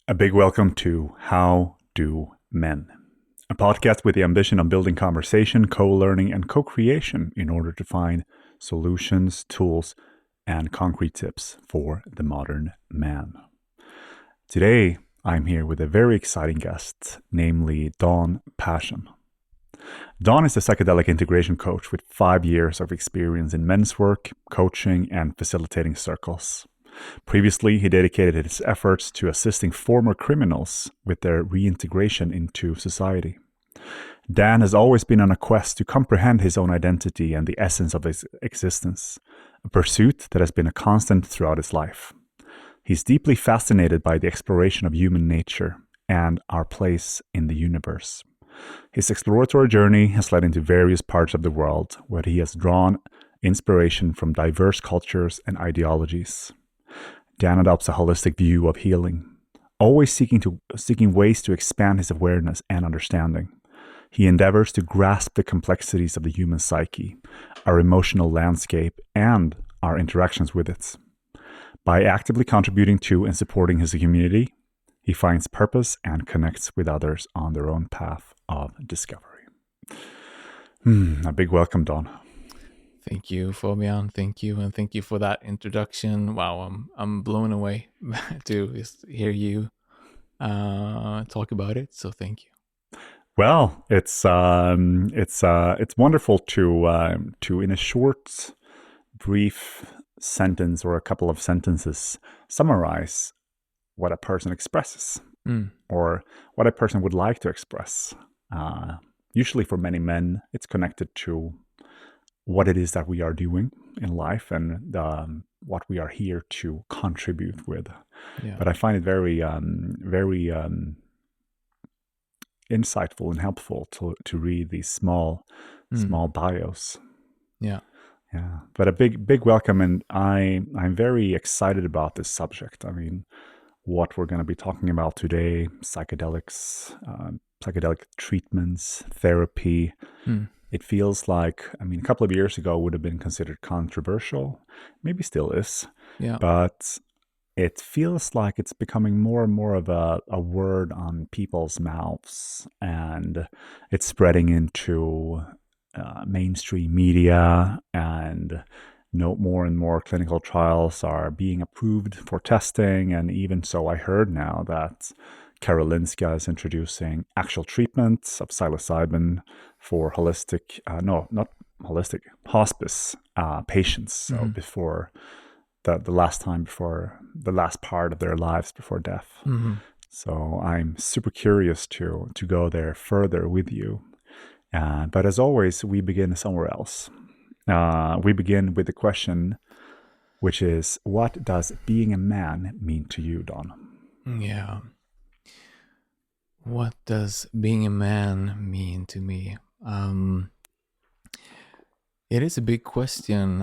A big welcome to How Do Men, a podcast with the ambition of building conversation, co-learning, and co-creation in order to find solutions, tools, and concrete tips for the modern man. Today, I'm here with a very exciting guest, namely Dan Persson. Dan is a psychedelic integration coach with 5 years of experience in men's work, coaching, and facilitating circles. Previously, he dedicated his efforts to assisting former criminals with their reintegration into society. Dan has always been on a quest to comprehend his own identity and the essence of his existence, a pursuit that has been a constant throughout his life. He's deeply fascinated by the exploration of human nature and our place in the universe. His exploratory journey has led into various parts of the world where he has drawn inspiration from diverse cultures and ideologies. Dan adopts a holistic view of healing, always seeking ways to expand his awareness and understanding. He endeavors to grasp the complexities of the human psyche, our emotional landscape, and our interactions with it. By actively contributing to and supporting his community, he finds purpose and connects with others on their own path of discovery. A big welcome, Don. Thank you, Fabian. Thank you, and thank you for that introduction. Wow, I'm blown away to just hear you talk about it. So thank you. Well, it's wonderful to in a short, brief sentence or a couple of sentences summarize what a person expresses or what a person would like to express. Usually, for many men, it's connected to what it is that we are doing in life and what we are here to contribute with. Yeah. But I find it very insightful and helpful to read these small bios. Yeah. But a big welcome, and I'm very excited about this subject. I mean, what we're going to be talking about today: psychedelics, psychedelic treatments, therapy. It feels like, I mean, a couple of years ago would have been considered controversial, maybe still is, but it feels like it's becoming more and more of a word on people's mouths, and it's spreading into mainstream media, and more and more clinical trials are being approved for testing. And even so, I heard now that Karolinska is introducing actual treatments of psilocybin for holistic, hospice patients. So before the last part of their lives before death. So I'm super curious to go there further with you. But as always, we begin somewhere else. We begin with the question, which is, what does being a man mean to you, Don? Yeah. What does being a man mean to me? It is a big question.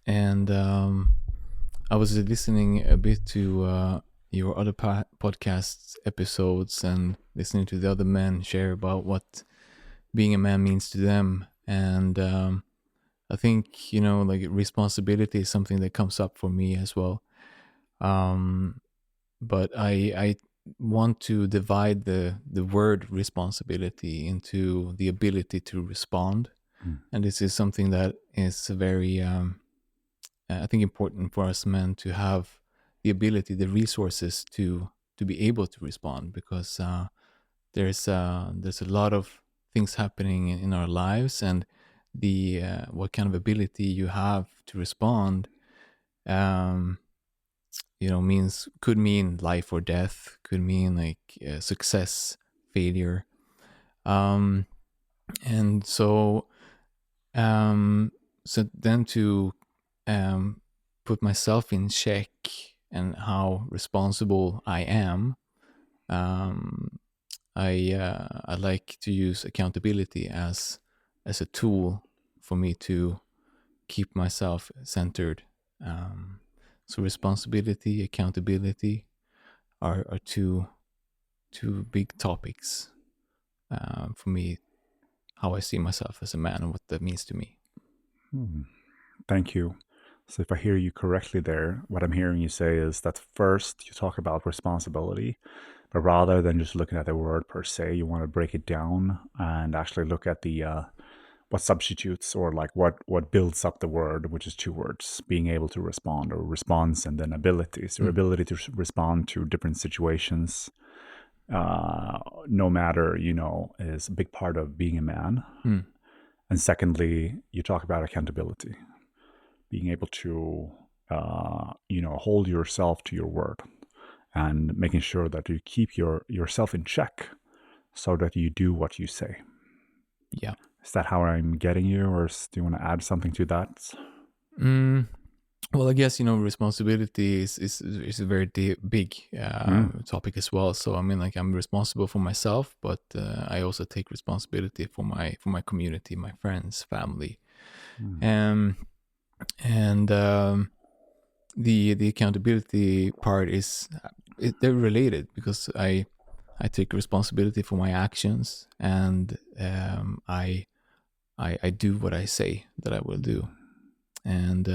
And I was listening a bit to your other podcast episodes and listening to the other men share about what being a man means to them. And I think, like responsibility is something that comes up for me as well. But I want to divide the word responsibility into the ability to respond. And this is something that is very, I think, important for us men to have the ability, the resources to be able to respond, because there's a lot of things happening in our lives, and the what kind of ability you have to respond could mean life or death, could mean like success, failure, and so then to put myself in check and how responsible I am, I like to use accountability as a tool for me to keep myself centered. So responsibility, accountability are two big topics for me, how I see myself as a man and what that means to me. Thank you. So if I hear you correctly there, what I'm hearing you say is that first you talk about responsibility, but rather than just looking at the word per se, you want to break it down and actually look at the what substitutes or like what builds up the word, which is two words: being able to respond, or response, and then abilities. Your ability to respond to different situations, no matter, is a big part of being a man. And secondly, you talk about accountability, being able to hold yourself to your word, and making sure that you keep yourself in check so that you do what you say. Yeah. Is that how I'm getting you, or do you want to add something to that? Well, I guess responsibility is a very big topic as well. So I mean, like, I'm responsible for myself, but I also take responsibility for my community, my friends, family, and the accountability part is they're related, because I take responsibility for my actions, and I do what I say that I will do, and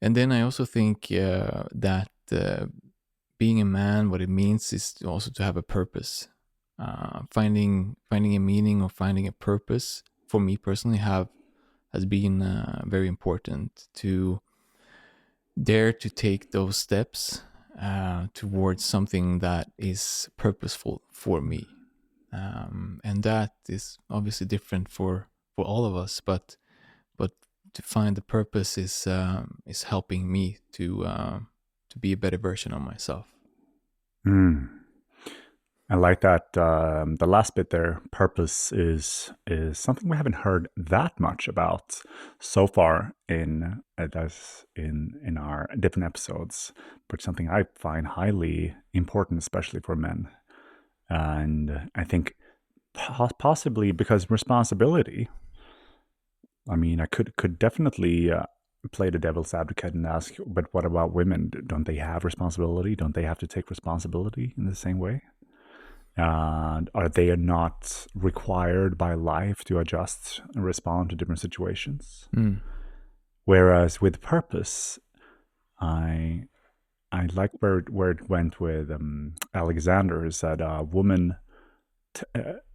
then I also think that being a man, what it means is also to have a purpose. Finding a meaning, or finding a purpose, for me personally, has been very important, to dare to take those steps towards something that is purposeful for me, and that is obviously different for all of us, but to find the purpose is helping me to be a better version of myself. I like that. The last bit there, purpose, is something we haven't heard that much about so far in our different episodes, but something I find highly important, especially for men. And I think possibly because responsibility. I mean, I could definitely play the devil's advocate and ask, but what about women? Don't they have responsibility? Don't they have to take responsibility in the same way? And are they not required by life to adjust and respond to different situations? Whereas with purpose, I like where it went with Alexander, is that a woman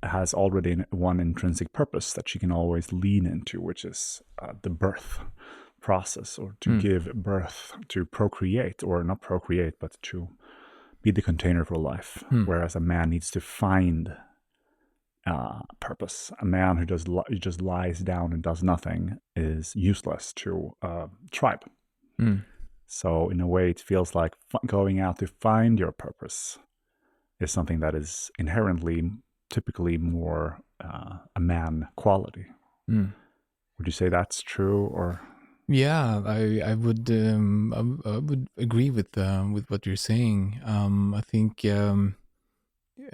has already one intrinsic purpose that she can always lean into, which is the birth process, or to give birth, to procreate, or not procreate, but to be the container for life. Whereas a man needs to find purpose. A man who just lies down and does nothing is useless to a tribe. So in a way, it feels like going out to find your purpose is something that is inherently, typically more a man quality. Would you say that's true, or? Yeah, I would agree with what you're saying. I think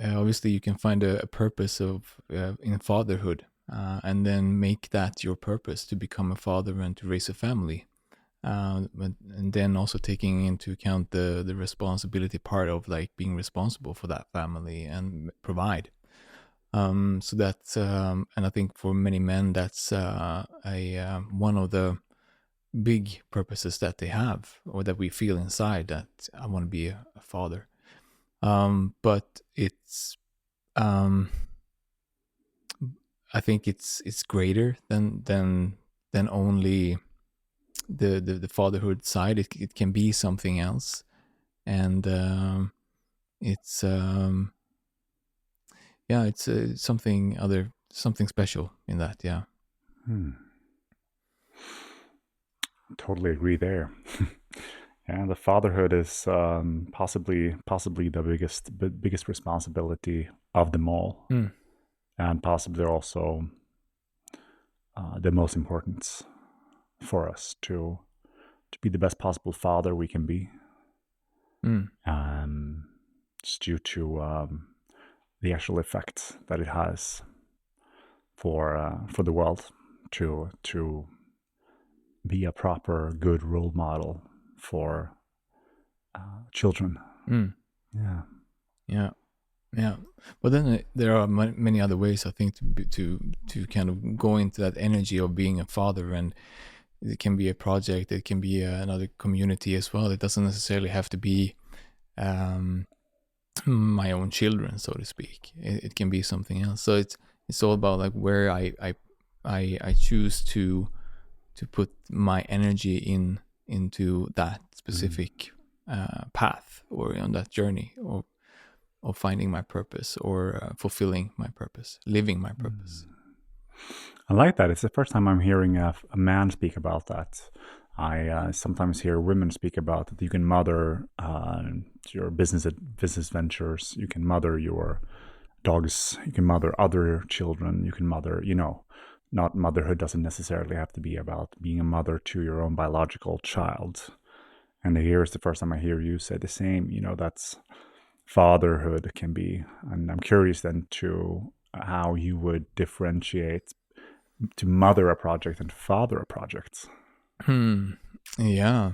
obviously you can find a purpose of in fatherhood, and then make that your purpose, to become a father and to raise a family. And then also taking into account the responsibility part of, like, being responsible for that family and provide. So that's and I think for many men that's one of the big purposes that they have, or that we feel inside, that I want to be a father. But it's I think it's greater than only the fatherhood side. It can be something else, and it's yeah, it's something special in that. Yeah. Totally agree there. And the fatherhood is possibly the biggest responsibility of them all, and possibly also the most important for us to be the best possible father we can be. Just due to the actual effect that it has for the world, to be a proper good role model for children. Yeah. Yeah, but then there are many other ways, I think, to kind of go into that energy of being a father, and It can be a project. It can be another community as well. It doesn't necessarily have to be my own children, so to speak. It can be something else. So it's all about like where I choose to put my energy into that specific path, or on that journey, or finding my purpose, or fulfilling my purpose, living my purpose. I like that. It's the first time I'm hearing a man speak about that. I sometimes hear women speak about that you can mother your business ventures, you can mother your dogs, you can mother other children, you can mother, not motherhood doesn't necessarily have to be about being a mother to your own biological child. And here is the first time I hear you say the same, that's fatherhood can be. And I'm curious then to how you would differentiate to mother a project and father a project. Yeah.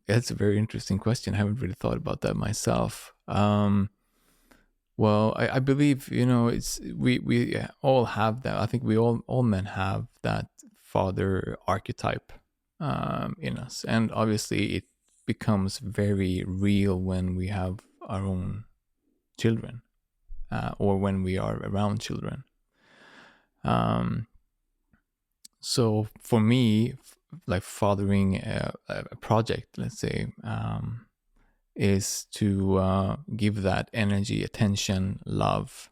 It's a very interesting question. I haven't really thought about that myself. Well, I believe, it's we all have that. I think we all men have that father archetype in us, and obviously it becomes very real when we have our own children, or when we are around children. So for me, like fathering a project, let's say, is to give that energy, attention, love,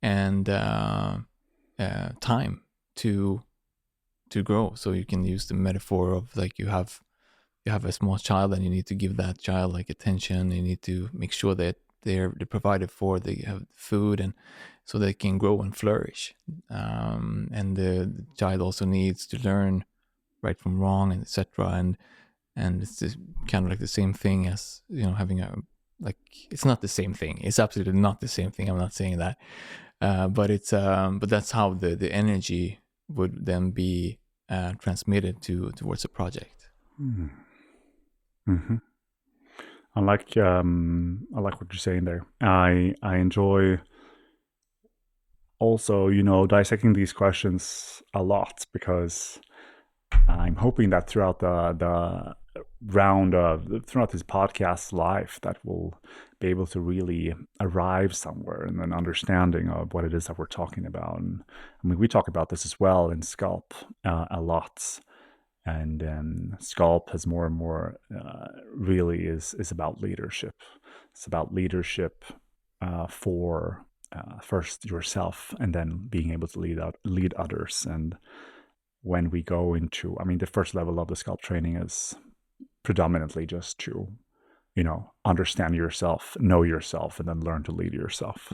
and time to grow. So you can use the metaphor of like you have a small child, and you need to give that child like attention. You need to make sure that they're provided for, they have food, and so they can grow and flourish. And the child also needs to learn right from wrong, and etc. And it's just kind of like the same thing as having a, like, it's not the same thing. It's absolutely not the same thing. I'm not saying that, but it's but that's how the energy would then be transmitted towards a project. Mm-hmm. I like what you're saying there. I enjoy also dissecting these questions a lot, because I'm hoping that throughout the round throughout this podcast life, that we'll be able to really arrive somewhere in an understanding of what it is that we're talking about. And I mean, we talk about this as well in Sculpt a lot. And Sculpt has more and more really is about leadership. It's about leadership for first yourself, and then being able to lead others. And when we go into, I mean, the first level of the Sculpt training is predominantly just to, understand yourself, know yourself, and then learn to lead yourself,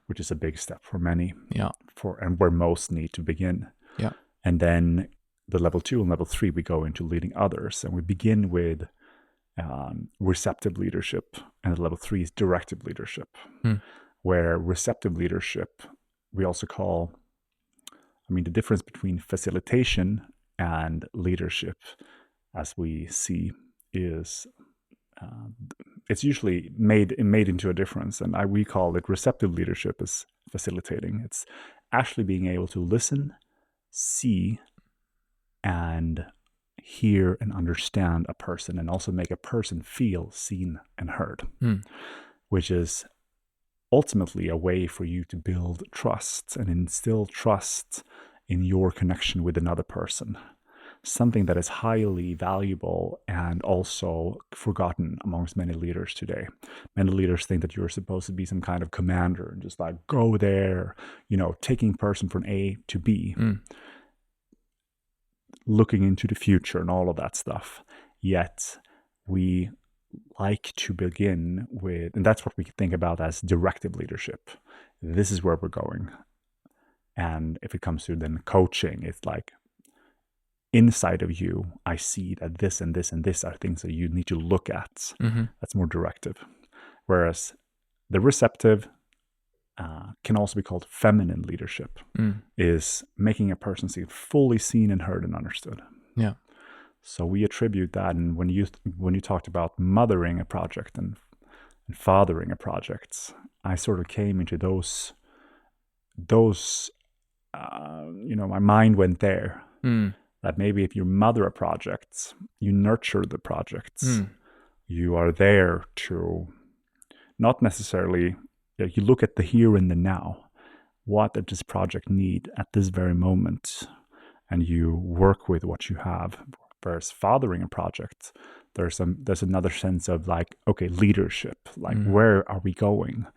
which is a big step for many. Yeah. And where most need to begin. Yeah. And then the level 2 and level 3, we go into leading others, and we begin with receptive leadership, and level 3 is directive leadership, where receptive leadership we also call, I mean, the difference between facilitation and leadership, as we see, is it's usually made into a difference, and we call it receptive leadership as facilitating. It's actually being able to listen, see, and hear and understand a person, and also make a person feel seen and heard, which is ultimately a way for you to build trust and instill trust in your connection with another person. Something that is highly valuable and also forgotten amongst many leaders today. Many leaders think that you're supposed to be some kind of commander and just like go there, taking person from A to B, looking into the future and all of that stuff. Yet we like to begin with, and that's what we think about as directive leadership. This is where we're going. And if it comes to then coaching, it's like, inside of you, I see that this and this and this are things that you need to look at. That's more directive. Whereas the receptive can also be called feminine leadership, is making a person feel fully seen and heard and understood. Yeah. So we attribute that, and when you talked about mothering a project and fathering a project, I sort of came into those my mind went there. Mm. That maybe if you mother a project, you nurture the projects. Mm. You are there to not necessarily, you look at the here and the now. What does this project need at this very moment? And you work with what you have. Whereas fathering a project, there's another sense of like, okay, leadership. Like, where are we going?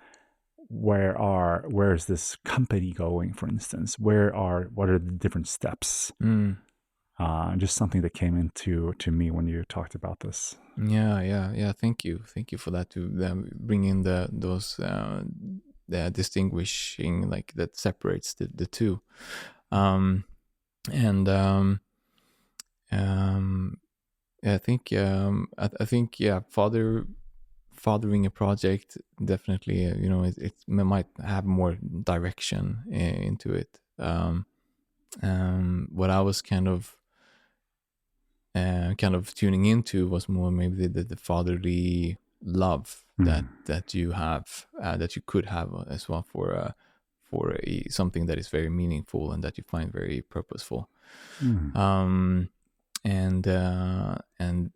Where is this company going, for instance? What are the different steps? Just something that came into me when you talked about this. Yeah. Thank you for that, to bring in those the distinguishing, like, that separates the two. I think fathering a project definitely, it might have more direction into it. What I was kind of tuning into was more maybe the fatherly love that you have, that you could have as well for something that is very meaningful and that you find very purposeful. And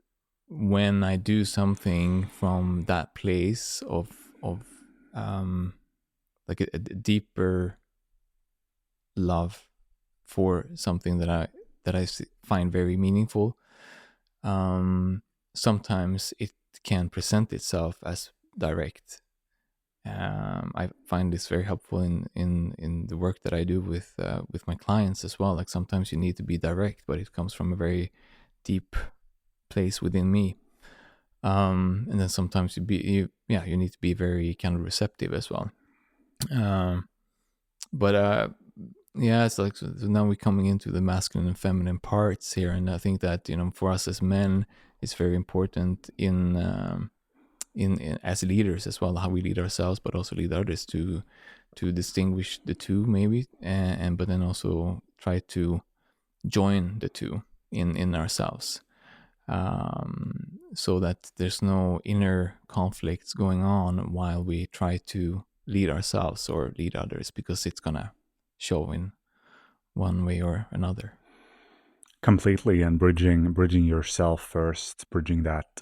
when I do something from that place of like a deeper love for something that I find very meaningful, sometimes it can present itself as direct. I find this very helpful in the work that I do with my clients as well. Like, sometimes you need to be direct, but it comes from a very deep place within me. And then sometimes you need to be very kind of receptive as well. But it's like, so now we're coming into the masculine and feminine parts here, and I think that for us as men, it's very important in as leaders as well, how we lead ourselves, but also lead others, to distinguish the two, maybe, but then also try to join the two in ourselves, so that there's no inner conflicts going on while we try to lead ourselves or lead others, because it's gonna show in one way or another. Completely, and bridging yourself first, bridging that.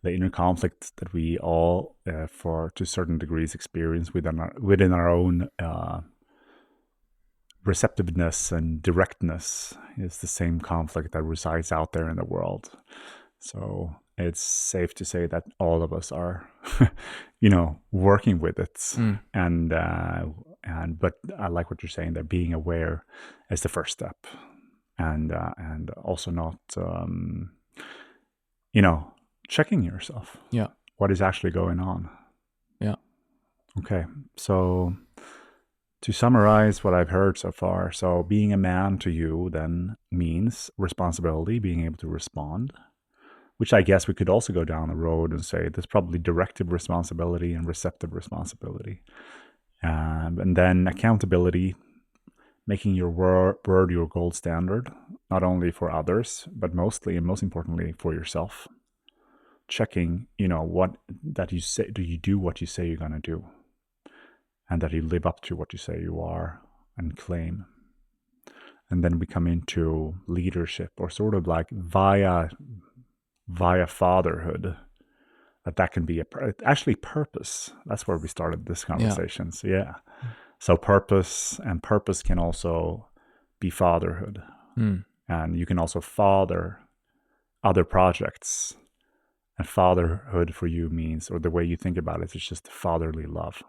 The inner conflict that we all, to certain degrees, experience within our own receptiveness and directness is the same conflict that resides out there in the world. So it's safe to say that all of us are, working with it. But I like what you're saying, that being aware is the first step, and also not, checking yourself. Yeah. What is actually going on? Yeah. Okay. So to summarize what I've heard so far, so being a man to you then means responsibility, being able to respond, which I guess we could also go down the road and say there's probably directive responsibility and receptive responsibility. And then accountability, making your word your gold standard, not only for others, but mostly and most importantly for yourself. Checking, what that you say, do you do what you say you're going to do? And that you live up to what you say you are and claim. And then we come into leadership, or sort of like via fatherhood, that can be actually purpose. That's where we started this conversation. So purpose can also be fatherhood. And you can also father other projects. And fatherhood for you means, or the way you think about it, it's just fatherly love.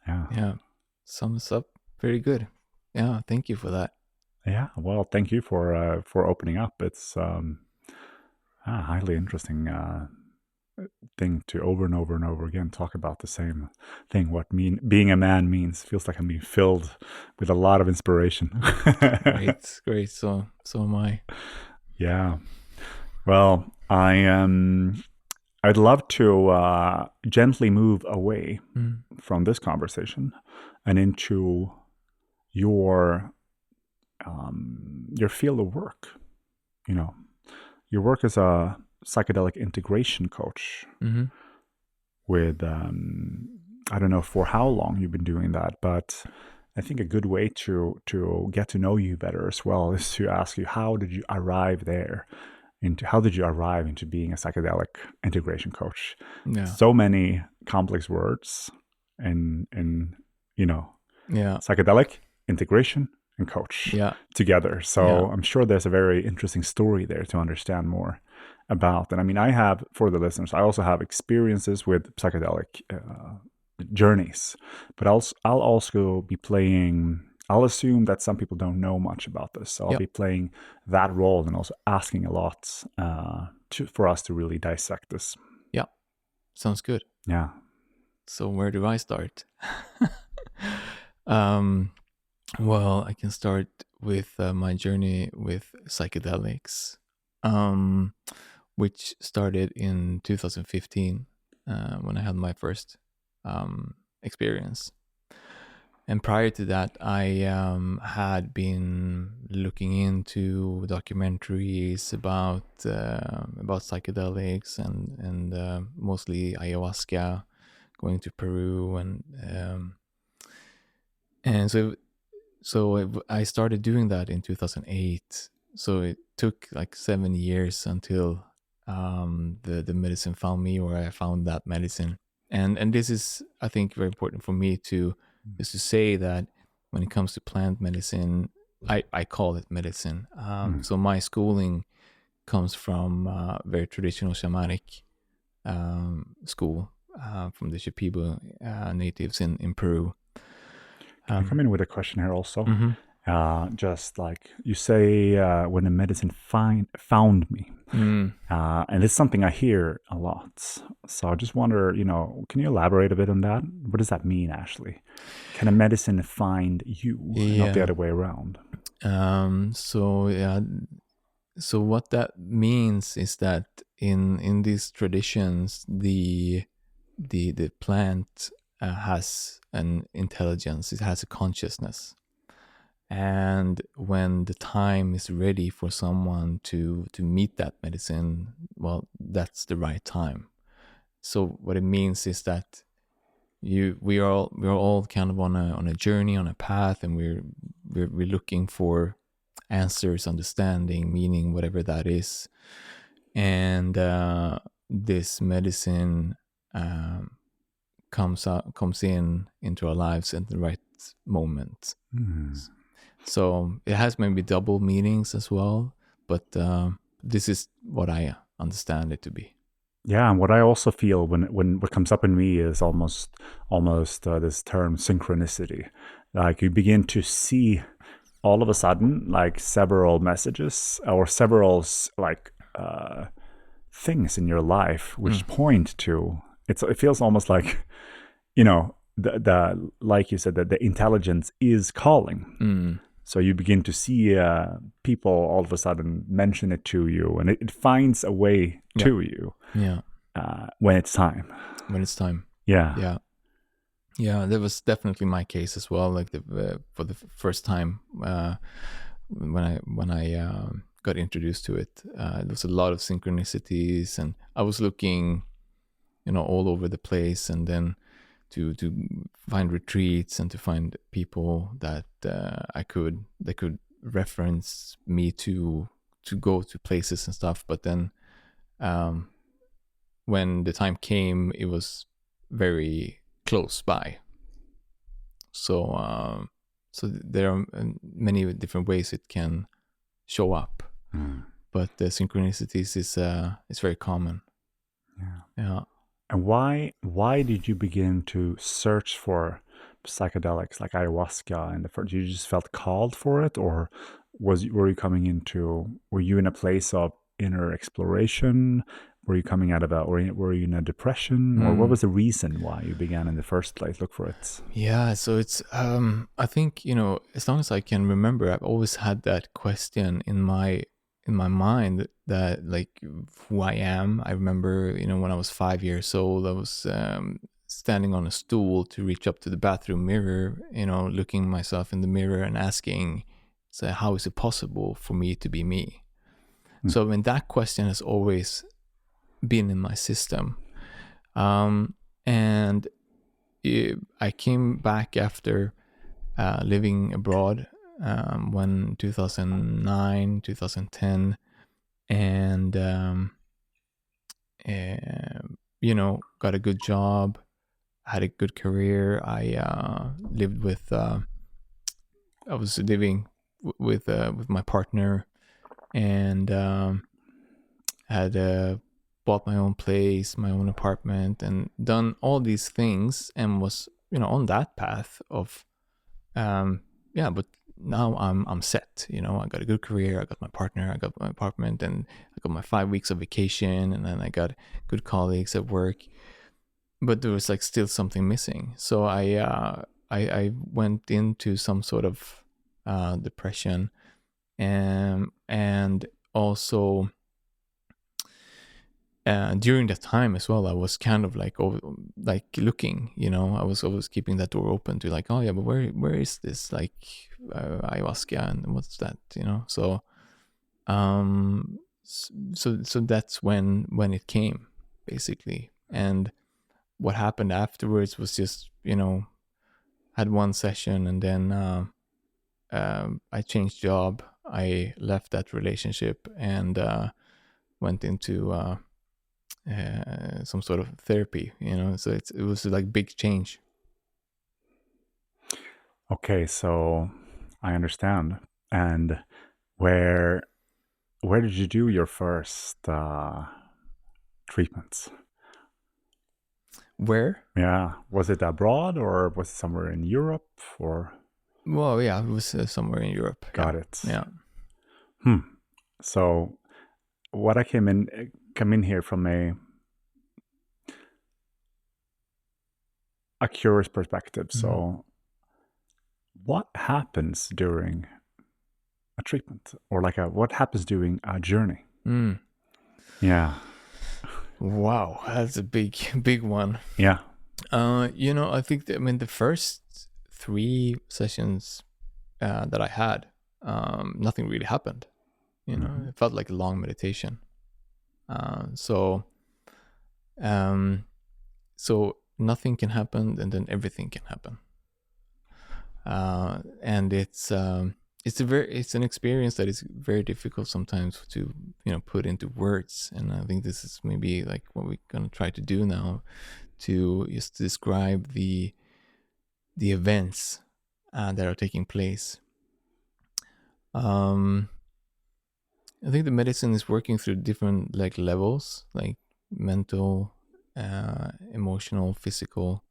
Yeah. Sums up very good. Yeah. Thank you for that. Yeah. Well, thank you for opening up. It's a highly interesting thing to over and over and over again talk about the same thing. What being a man means. Feels like I'm being filled with a lot of inspiration. Great. So am I. Yeah. Well, I'd love to gently move away from this conversation and into your field of work. Your work as a psychedelic integration coach with I don't know for how long you've been doing that, but I think a good way to get to know you better as well is to ask you, how did you arrive there? How did you arrive into being a psychedelic integration coach? Yeah. So many complex words in Yeah. psychedelic integration and coach Yeah. together. So Yeah. I'm sure there's a very interesting story there to understand more about. And I mean, I have, for the listeners, I also have experiences with psychedelic journeys, but I'll also be playing. I'll assume that some people don't know much about this, so I'll Yep. be playing that role and also asking a lot for us to really dissect this. Yeah. Sounds good. Yeah. So where do I start? Well, I can start with my journey with psychedelics, which started in 2015 when I had my first experience. And prior to that, I had been looking into documentaries about psychedelics and mostly ayahuasca, going to Peru, and I started doing that in 2008. So it took like 7 years until the medicine found me, or I found that medicine. And this is, I think, very important for me to is to say that when it comes to plant medicine, I call it medicine. So my schooling comes from very traditional shamanic school from the Shipibo natives in Peru. Can I come in with a question here also? Mhm. Just like you say, when the medicine found me, and it's something I hear a lot. So I just wonder, can you elaborate a bit on that? What does that mean, Ashley? Can a medicine find you, not the Yeah. other way around? So yeah. So what that means is that in these traditions, the plant has an intelligence. It has a consciousness, and when the time is ready for someone to meet that medicine, well, that's the right time. So what it means is that we're all kind of on a journey, on a path, and we're looking for answers, understanding, meaning, whatever that is. And this medicine comes in into our lives at the right moment. So it has maybe double meanings as well, but this is what I understand it to be. Yeah, and what I also feel when what comes up in me is almost this term synchronicity. Like you begin to see all of a sudden like several messages or several things in your life which point to it feels almost like the like you said that the intelligence is calling. So you begin to see people all of a sudden mention it to you, and it finds a way to you Yeah. when it's time. When it's time. Yeah. Yeah. Yeah, that was definitely my case as well. Like for the first time when I got introduced to it, there was a lot of synchronicities, and I was looking, all over the place, and then to find retreats and to find people that they could reference me to go to places and stuff. But then when the time came, it was very close by. So so there are many different ways it can show up, but the synchronicities is very common. Yeah. And why did you begin to search for psychedelics like ayahuasca in the first? You just felt called for it, or were you in a place of inner exploration? Were you coming out of were you in a depression, or what was the reason why you began in the first place look for it? Yeah, so it's I think, as long as I can remember, I've always had that question in my mind, that like who I am. I remember, when I was 5 years old, I was standing on a stool to reach up to the bathroom mirror, looking myself in the mirror and asking, so how is it possible for me to be me? So I mean, that question has always been in my system. And I came back after living abroad when 2009, 2010, and got a good job, had a good career. I lived with I was living with my partner, and had bought my own place, my own apartment, and done all these things, and was on that path of but now I'm set. I got a good career, I got my partner, I got my apartment, and I got my 5 weeks of vacation, and then I got good colleagues at work. But there was like still something missing. So I went into some sort of depression, and also during that time as well, I was kind of like looking. I was always keeping that door open to like, oh yeah, but where is this like ayahuasca and what's that? So so that's when it came, basically. And what happened afterwards was just had one session, and then I changed job. I left that relationship and went into some sort of therapy. So it was like big change. Okay, so I understand. And where did you do your first treatments? Where? Yeah, was it abroad or was it somewhere in Europe or? Well, yeah, it was somewhere in Europe. Got it. Yeah. So what I came in here from a curious perspective. So what happens during a treatment, or like what happens during a journey? Yeah. Wow, that's a big one. Yeah. I think the first 3 sessions that I had, nothing really happened. It felt like a long meditation. So nothing can happen, and then everything can happen. And it's an experience that is very difficult sometimes to put into words. And I think this is maybe like what we're gonna try to do now, to just describe the events that are taking place. I think the medicine is working through different like levels, like mental, emotional, physical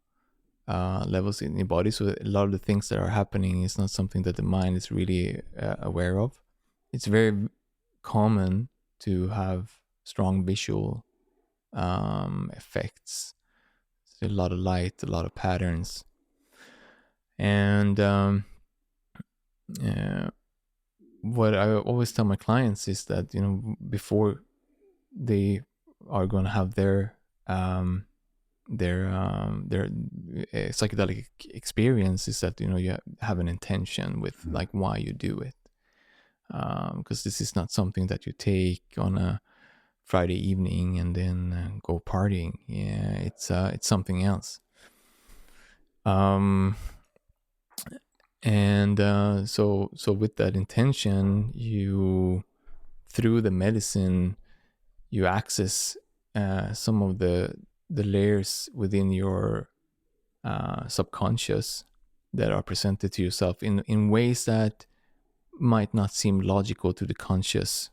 levels in your body. So a lot of the things that are happening is not something that the mind is really aware of. It's very common to have strong visual effects. So a lot of light, a lot of patterns, and what I always tell my clients is that before they are going to have their psychedelic experience, is that you have an intention with like why you do it, because this is not something that you take on a Friday evening and then go partying. Yeah, it's something else. And so with that intention, you, through the medicine, you access some of the layers within your subconscious that are presented to yourself in ways that might not seem logical to the conscious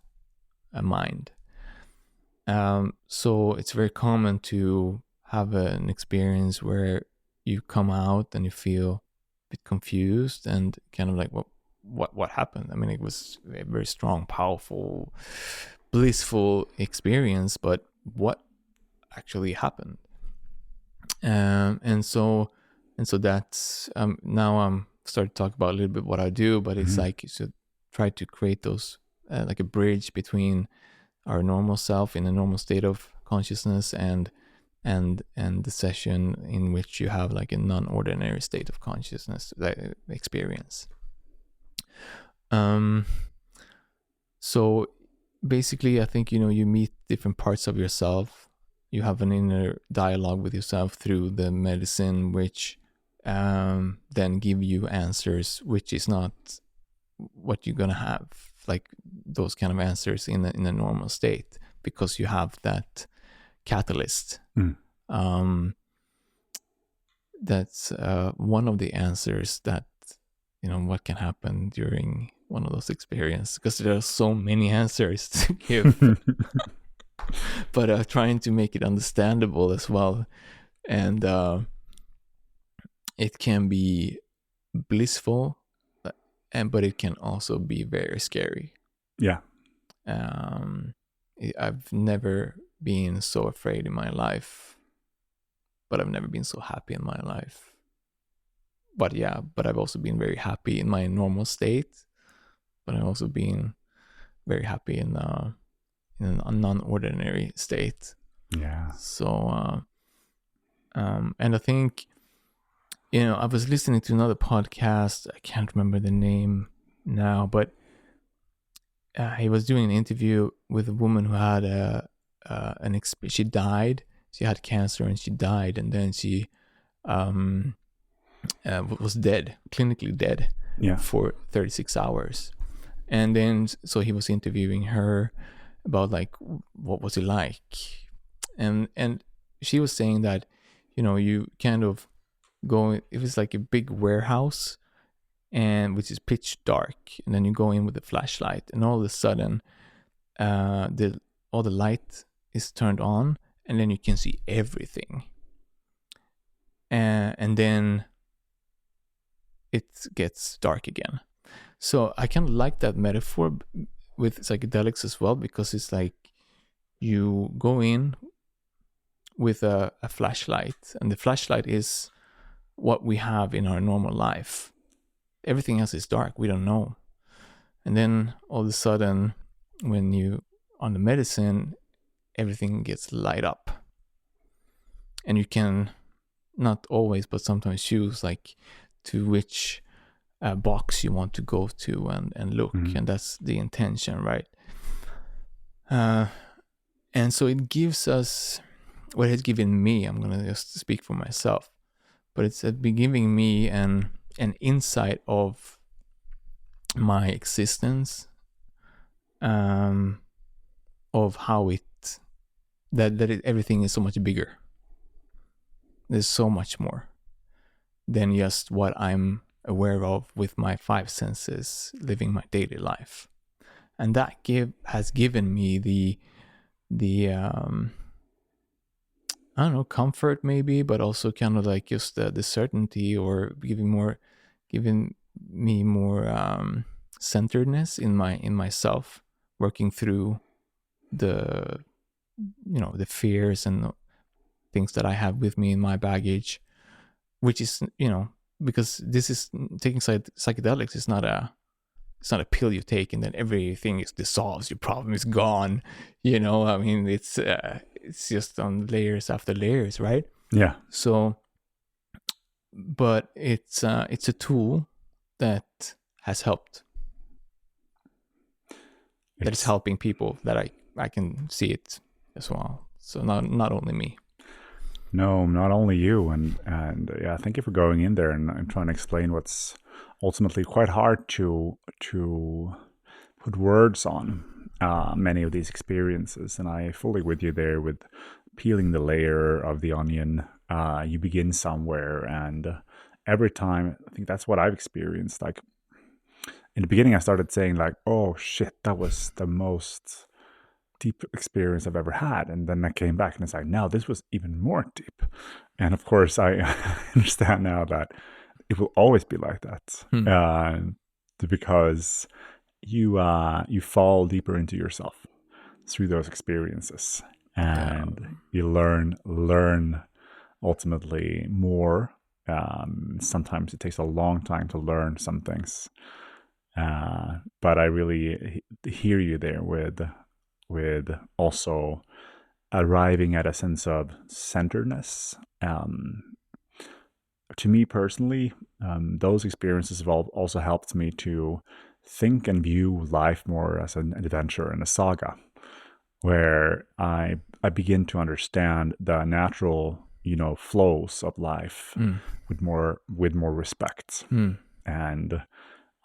mind. So it's very common to have an experience where you come out and you feel a bit confused and kind of like, what happened? I mean, it was a very strong, powerful, blissful experience, but what actually happened? And so that's now I'm starting to talk about a little bit what I do, but it's like you should try to create those like a bridge between our normal self in a normal state of consciousness and the session in which you have like a non-ordinary state of consciousness experience. So basically, I think you meet different parts of yourself you have an inner dialogue with yourself through the medicine, which then give you answers, which is not what you're gonna have, like those kind of answers in a normal state, because you have that catalyst. That's one of the answers that, what can happen during one of those experiences, because there are so many answers to give. But trying to make it understandable as well. And it can be blissful, but it can also be very scary. Yeah. I've never been so afraid in my life, but I've never been so happy in my life. But I've also been very happy in my normal state, but I've also been very happy in a non-ordinary state. Yeah. So, and I think, I was listening to another podcast. I can't remember the name now, but he was doing an interview with a woman who had she died. She had cancer and she died, and then she was dead, clinically dead, for 36 hours. And then, so he was interviewing her about like, what was it like? And she was saying that, you kind of go, it was like a big warehouse, and which is pitch dark, and then you go in with a flashlight, and all of a sudden all the light is turned on, and then you can see everything, and then it gets dark again. So I kind of like that metaphor with psychedelics as well, because it's like you go in with a flashlight, and the flashlight is what we have in our normal life. Everything else is dark, we don't know. And then all of a sudden, when you on the medicine, everything gets light up, and you can, not always, but sometimes choose like to which box you want to go to and look, and that's the intention, right? And so it gives us, what it has given me, I'm gonna just speak for myself, but it's been giving me an insight of my existence, of how everything is so much bigger. There's so much more than just what I'm aware of with my 5 senses living my daily life. And that has given me the I don't know, comfort maybe, but also kind of like just the certainty, or giving me more centeredness in myself, working through the fears and things that I have with me in my baggage, which is, because this is taking psychedelics. It's not a pill you take and then everything is dissolves, your problem is gone. I mean, it's just on layers after layers, right? Yeah. So, but it's a tool that has helped. That is helping people, that I can see it as well. So not only me. No, not only you. And yeah, thank you for going in there and trying to explain what's ultimately quite hard to put words on, many of these experiences. And I fully with you there with peeling the layer of the onion. You begin somewhere, and every time, I think that's what I've experienced. Like in the beginning, I started saying like, oh shit, that was the most deep experience I've ever had. And then I came back and it's like, no, this was even more deep. And of course, I understand now that it will always be like that, because you fall deeper into yourself through those experiences, and you learn ultimately more. Sometimes it takes a long time to learn some things, but I really hear you there with also arriving at a sense of centeredness. To me personally, those experiences have also helped me to think and view life more as an adventure and a saga. where I begin to understand the natural, flows of life with more respect. And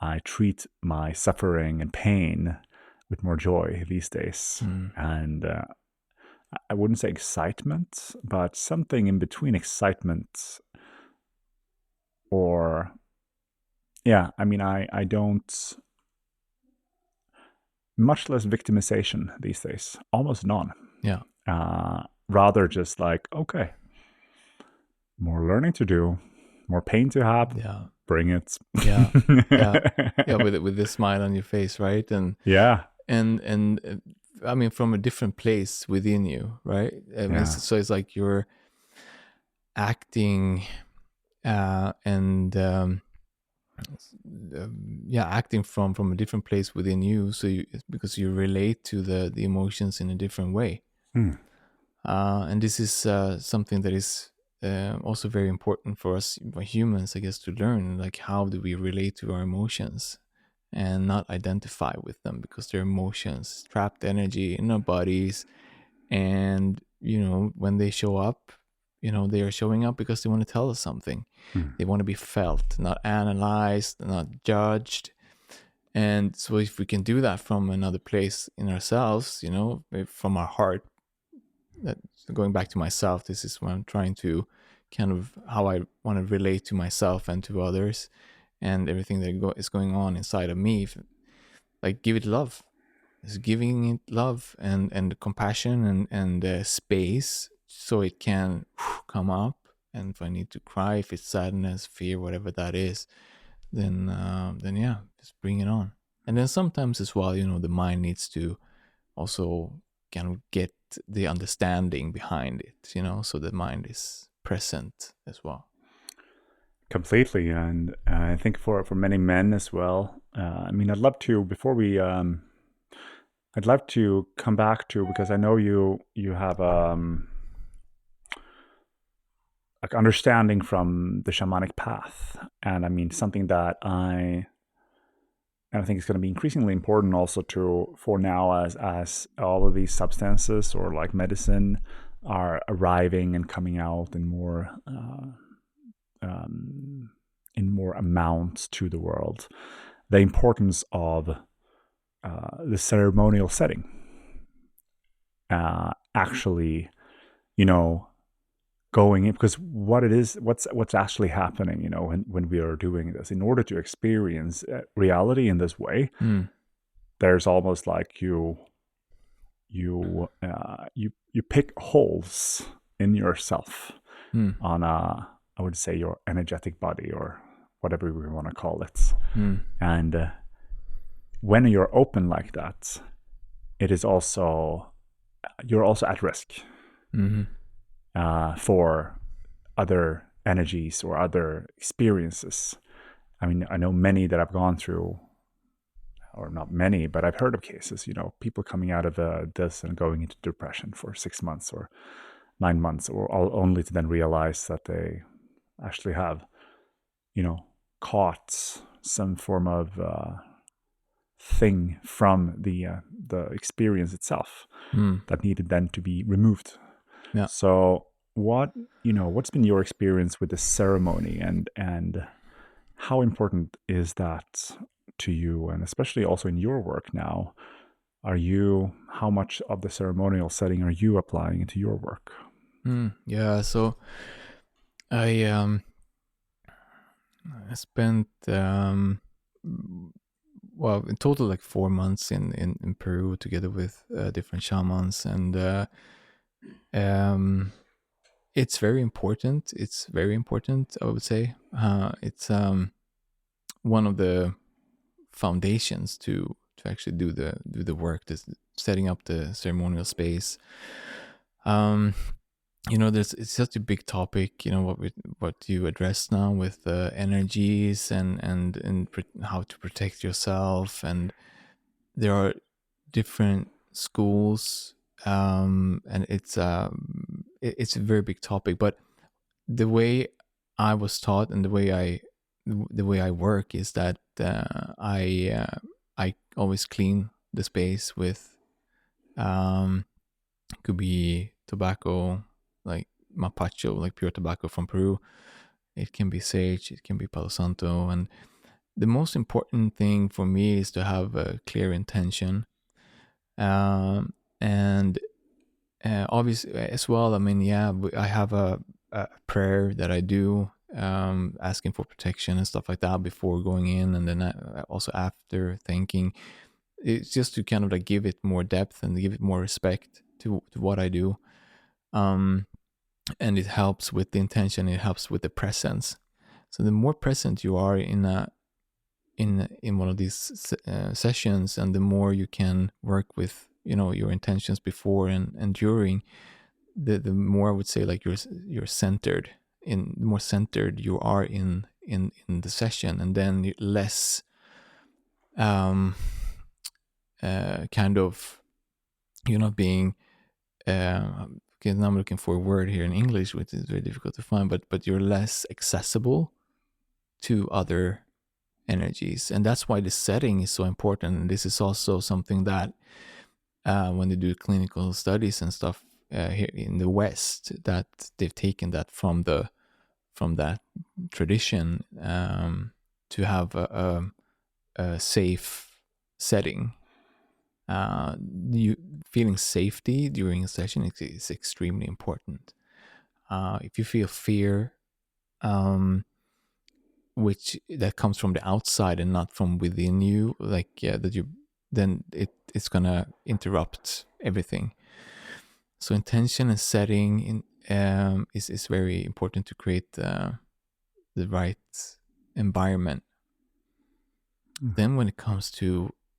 I treat my suffering and pain with more joy these days. And I wouldn't say excitement, but something in between excitement or, yeah, I mean, I don't, much less victimization these days, almost none. Yeah. Rather just like, okay, more learning to do, more pain to have. Yeah. Bring it. Yeah. Yeah. With this smile on your face, right? And yeah. and I mean, from a different place within you, right? I mean, Yeah. so it's like you're acting and acting from a different place within you. So because you relate to the emotions in a different way. And this is something that is also very important for us humans, I guess, to learn. Like, how do we relate to our emotions and not identify with them, because they're emotions, trapped energy in our bodies. And, when they show up, they are showing up because they want to tell us something. They want to be felt, not analyzed, not judged. And so if we can do that from another place in ourselves, from our heart, that going back to myself, this is what I'm trying to kind of how I want to relate to myself and to others and everything that is going on inside of me. Like, give it love. It's giving it love and compassion and space, so it can come up. And if I need to cry, if it's sadness, fear, whatever that is, then yeah, just bring it on. And then sometimes as well, the mind needs to also kind of get the understanding behind it, so the mind is present as well. Completely. And I think for many men as well, I mean, I'd love to, before we, I'd love to come back to, because I know you have like understanding from the shamanic path. And I mean, something that I think it's going to be increasingly important also for now, as all of these substances or like medicine are arriving and coming out in more amounts to the world. The importance of the ceremonial setting, actually, going in, because what's actually happening, when we are doing this, in order to experience reality in this way, there's almost like you pick holes in yourself on I would say your energetic body, or whatever we want to call it. And when you're open like that, it is also, you're also at risk for other energies or other experiences. I mean, I know many that I've gone through, or not many, but I've heard of cases, people coming out of this and going into depression for 6 months or 9 months, or only to then realize that they actually have, caught some form of thing from the experience itself that needed then to be removed. Yeah. So what's been your experience with the ceremony, and how important is that to you, and especially also in your work now? How much of the ceremonial setting are you applying into your work? Yeah, so I spent well, in total, like 4 months in Peru together with different shamans, and it's very important. It's very important, I would say. It's one of the foundations to actually do the work, this setting up the ceremonial space. It's such a big topic, what you address now with energies and how to protect yourself. And there are different schools, and it's a very big topic. But the way I was taught and the way I work is that I always clean the space with Could be tobacco, like mapacho, like pure tobacco from Peru. It can be sage, it can be palo santo. And the most important thing for me is to have a clear intention. And obviously, as well, I mean, yeah, I have a prayer that I do, asking for protection and stuff like that before going in. And then also after thanking. It's just to kind of like give it more depth and give it more respect to what I do. Um, and it helps with the intention, it helps with the presence. So the more present you are in one of these sessions, and the more you can work with, you know, your intentions before and during, the more I would say like you're centered, in the more centered you are in the session, and then less kind of, you're not being okay, now I'm looking for a word here in English, which is very difficult to find, but you're less accessible to other energies. And that's why the setting is so important. And this is also something that when they do clinical studies and stuff here in the West, that they've taken that from that tradition, to have a safe setting. You feeling safety during a session is extremely important. If you feel fear, which that comes from the outside and not from within you, like that you, then it's gonna interrupt everything. So intention and setting is very important to create the right environment. Then when it comes to,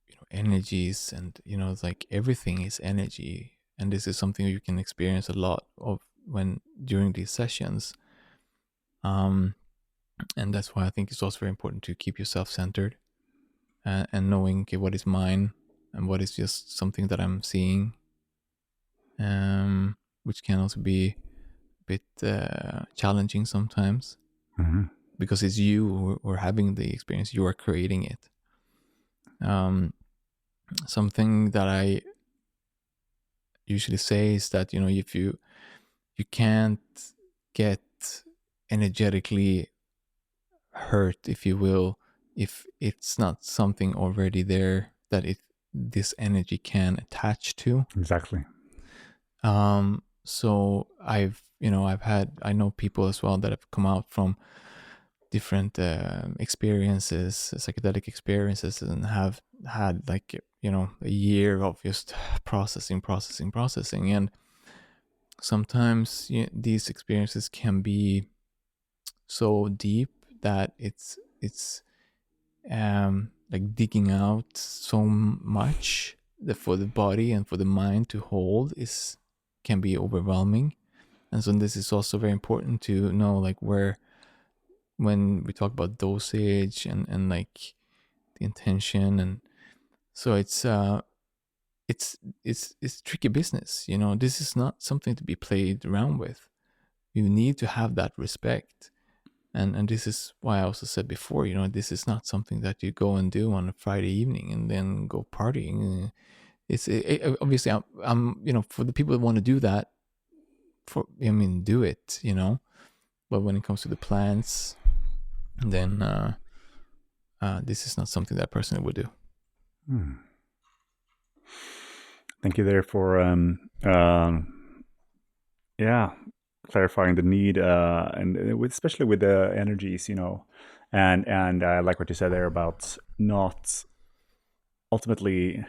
you know, energies, and you know, it's like everything is energy, and this is something you can experience a lot of when during these sessions. And that's why I think it's also very important to keep yourself centered, and knowing, okay, what is mine and what is just something that I'm seeing, which can also be a bit challenging sometimes, because it's you who are having the experience, you are creating it. Something that I usually say is that, you know, if you can't get energetically hurt, if you will, if it's not something already there that this energy can attach to. Exactly. So I know people as well that have come out from different experiences, psychedelic experiences, and have had, like, you know, a year of just processing. And sometimes these experiences can be so deep that it's like digging out so much that for the body and for the mind to hold can be overwhelming. And so this is also very important to know, like, where, when we talk about dosage and like the intention. And so it's tricky business, you know. This is not something to be played around with. You need to have that respect. And this is why I also said before, you know, this is not something that you go and do on a Friday evening and then go partying. Obviously, I'm, you know, for the people that want to do that, do it, you know. But when it comes to the plants, then this is not something that I personally would do. Thank you there for clarifying the need, and especially with the energies, you know, and I like what you said there about not ultimately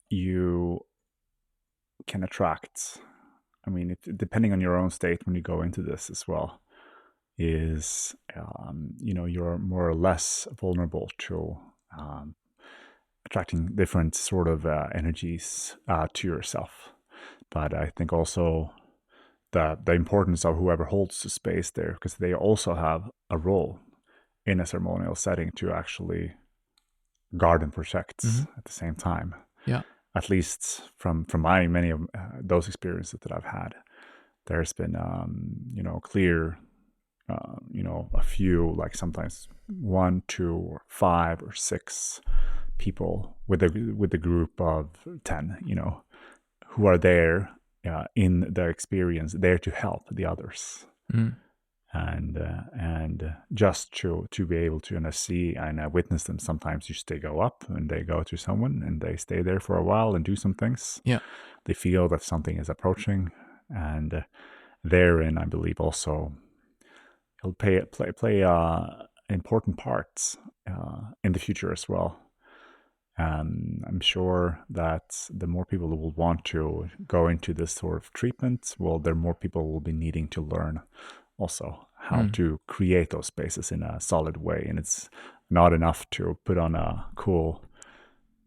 you can attract. I mean, depending on your own state when you go into this as well, is you know, you're more or less vulnerable to attracting different sort of energies to yourself. But I think also the importance of whoever holds the space there, because they also have a role in a ceremonial setting to actually guard and protect at the same time. Yeah. At least from my many of those experiences that I've had, there's been you know, clear you know, a few, like sometimes 1, 2, or 5 or 6 people with the group of 10, who are there in their experience, there to help the others. And just to be able to see and witness them. Sometimes they go up and they go to someone and they stay there for a while and do some things. Yeah. They feel that something is approaching, and therein, I believe, also he'll play important parts in the future as well. I'm sure that the more people who will want to go into this sort of treatment, well, the more people will be needing to learn also how to create those spaces in a solid way. And it's not enough to put on a cool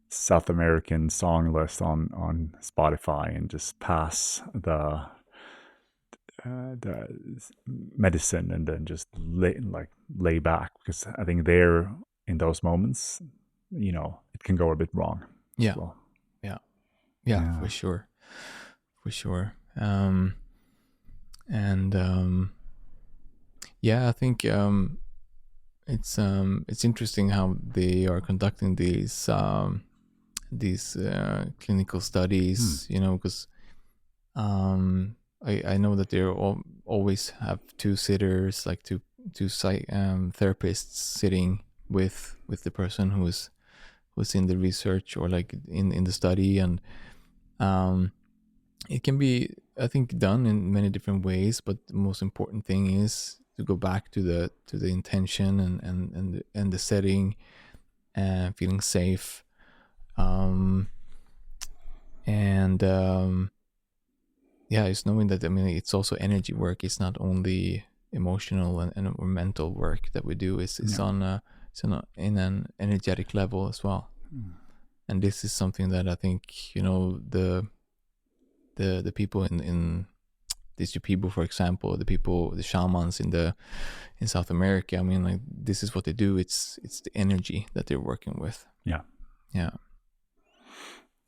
South American song list on Spotify and just pass the medicine and then just lay back, because I think there in those moments, it can go a bit wrong. Yeah. As well. Yeah, for sure. I think it's interesting how they are conducting these clinical studies, because I know that they always have two sitters, like two therapists sitting with the person who's in the research or like in the study, and it can be, I think, done in many different ways, but the most important thing is to go back to the intention and the setting, and feeling safe, it's knowing that, it's also energy work. It's not only emotional and mental work that we do. It's in an energetic level as well. And this is something that I think, the people in these people, for example, the shamans in South America, this is what they do. It's the energy that they're working with. Yeah.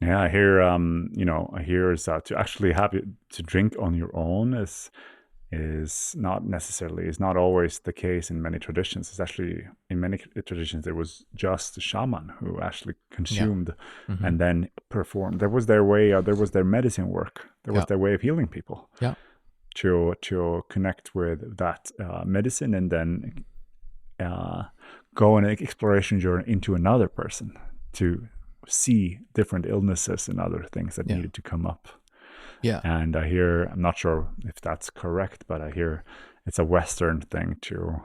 I hear is that to actually have it to drink on your own is not always the case in many traditions. It's actually in many traditions there was just a shaman who actually consumed and then performed. There was their way. There was their medicine work. There was their way of healing people. Yeah. To connect with that medicine and then go on an exploration journey into another person to see different illnesses and other things that needed to come up. Yeah. And I hear, I'm not sure if that's correct, but I hear it's a Western thing to,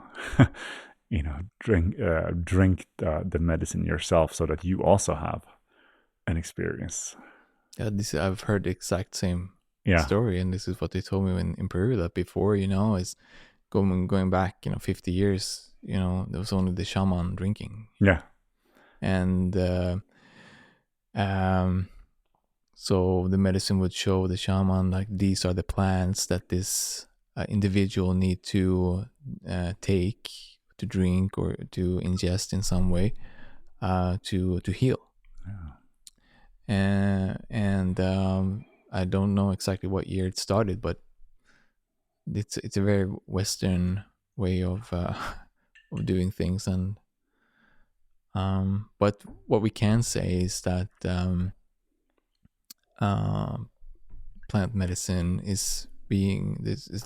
drink the medicine yourself so that you also have an experience. Yeah, I've heard the exact same story, and this is what they told me in Peru, that before, is going back, 50 years, there was only the shaman drinking. Yeah. And so the medicine would show the shaman, like, these are the plants that this individual need to take, to drink, or to ingest in some way to heal. And I don't know exactly what year it started, but it's a very Western way of doing things. And but what we can say is that plant medicine there's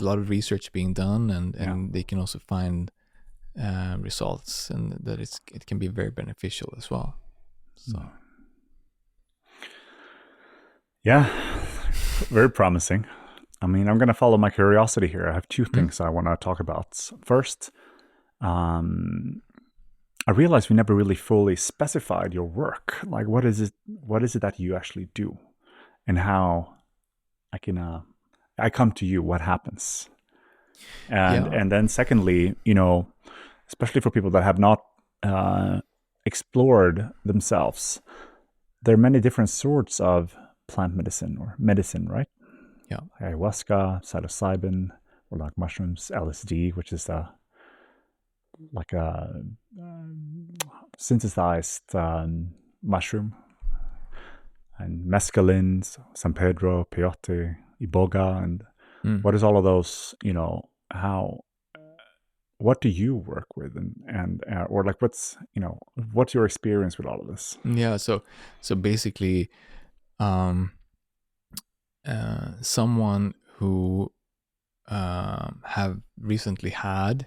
a lot of research being done, and they can also find results, and that it can be very beneficial as well. So very promising. I'm going to follow my curiosity here. I have two things I want to talk about. First, I realized we never really fully specified your work. Like, what is it that you actually do, and how I come to you, what happens? And then secondly, especially for people that have not explored themselves, there are many different sorts of plant medicine or medicine, right? Yeah. Ayahuasca, psilocybin, or like mushrooms, LSD, which is like a synthesized mushroom, and mescalines, San Pedro, peyote, iboga, and what is all of those? what do you work with, and or like what's your experience with all of this? Yeah. So basically, um, someone who have recently had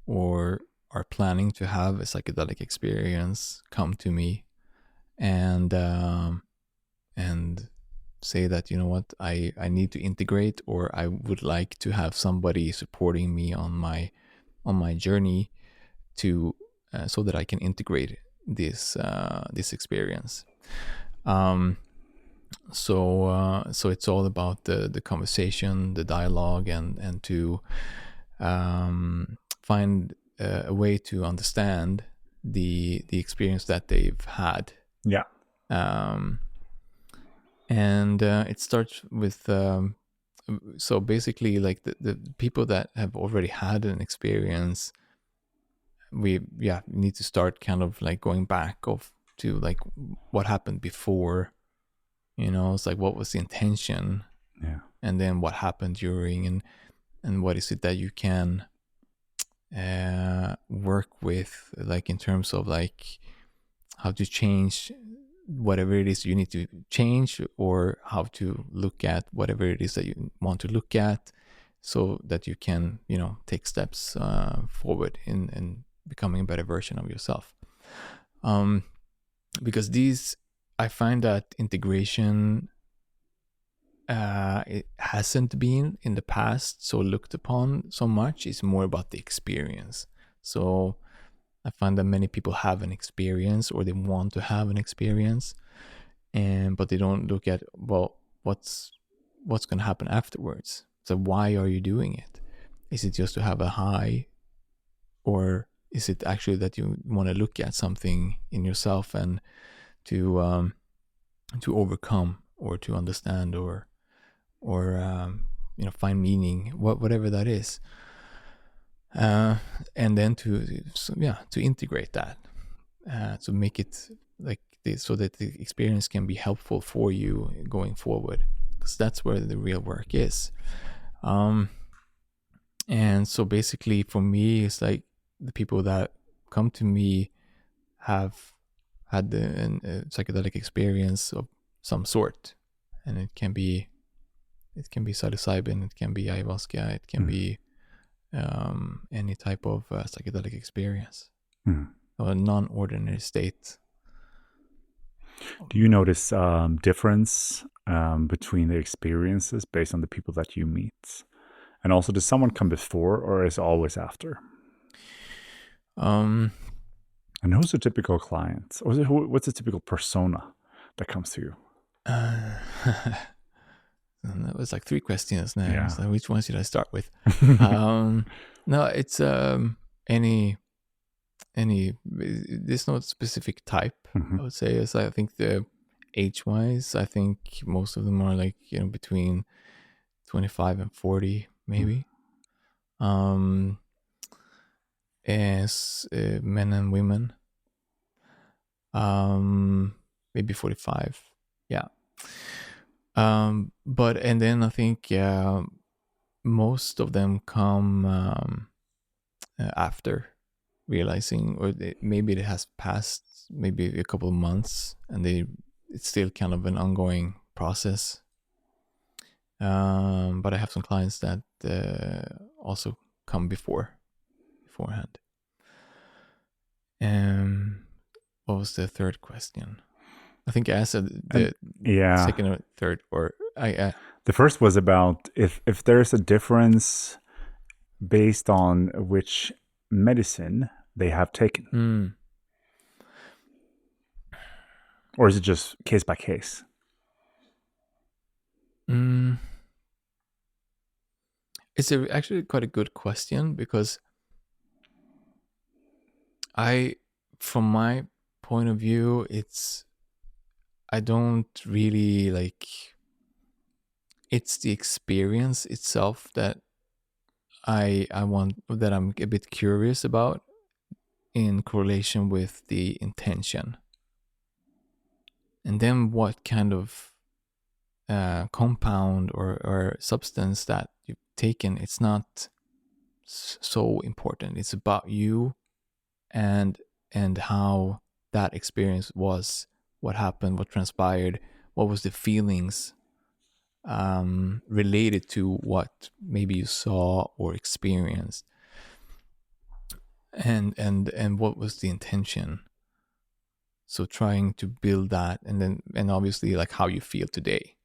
or are planning to have a psychedelic experience come to me and say that, you know what, I need to integrate, or I would like to have somebody supporting me on my journey to so that I can integrate this experience. Um, so it's all about the conversation, the dialogue, and to find a way to understand the experience that they've had. Yeah. Um, and it starts with so basically, like the people that have already had an experience, we need to start kind of like going back to like what happened before. It's like, what was the intention, Yeah. and then what happened during, and what is it that you can work with, like in terms of like how to change whatever it is you need to change, or how to look at whatever it is that you want to look at, so that you can take steps forward in becoming a better version of yourself. Because I find that integration, it hasn't been in the past so looked upon so much. It's more about the experience. So I find that many people have an experience, or they want to have an experience, but they don't look at, well, what's going to happen afterwards. So why are you doing it? Is it just to have a high, or is it actually that you want to look at something in yourself and to overcome, or to understand, or find meaning, whatever that is, and then to integrate that, to make it like this, so that the experience can be helpful for you going forward, because that's where the real work is. And so basically for me, it's like the people that come to me have had a psychedelic experience of some sort, and it can be psilocybin, it can be ayahuasca, it can be any type of psychedelic experience, or a non-ordinary state. Do you notice difference between the experiences based on the people that you meet? And also, does someone come before, or is it always after? And who's a typical client? Or what's a typical persona that comes to you? That was like 3 questions now. Yeah. So which one should I start with? No, it's any. There's no specific type. I would say. As I think the age-wise, I think most of them are like between 25 and 40, maybe. As men and women, maybe 45. Yeah. But and then I think most of them come after realizing, or maybe it has passed maybe a couple of months, and it's still kind of an ongoing process. But I have some clients that also come beforehand. What was the third question? I think I answered the second or third, or the first was about if there's a difference based on which medicine they have taken. Or is it just case by case? It's actually quite a good question, because from my point of view, I don't really like, it's the experience itself that I want, that I'm a bit curious about, in correlation with the intention. And then what kind of compound or substance that you've taken, it's not so important. It's about you and how that experience was, what happened, what transpired, what was the feelings related to what maybe you saw or experienced, and what was the intention. So trying to build that, and obviously like how you feel today.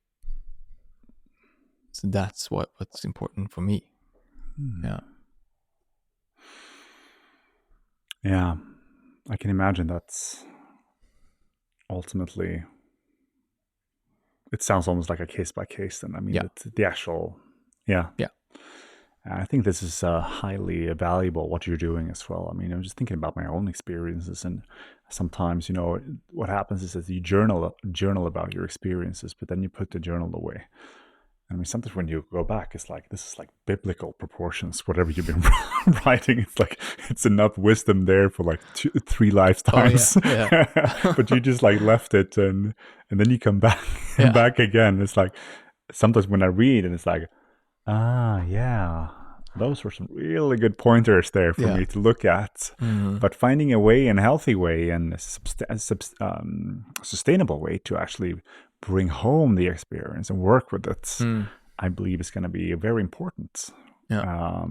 So that's what's important for me. Yeah. Yeah, I can imagine that's ultimately, it sounds almost like a case by case. And I mean, Yeah. the actual, yeah. Yeah. I think this is highly valuable, what you're doing as well. I mean, I'm just thinking about my own experiences, and sometimes, you know, what happens is that you journal about your experiences, but then you put the journal away. I mean, sometimes when you go back, it's like, this is like biblical proportions. Whatever you've been writing, it's like, it's enough wisdom there for like 3 lifetimes. Oh yeah. But you just like left it, and then you come back Yeah. back again. It's like, sometimes when I read, and it's like, yeah, those were some really good pointers there for me to look at. But finding a way, and a healthy way, and a sustainable way to actually bring home the experience and work with it, I believe is going to be very important. Yeah.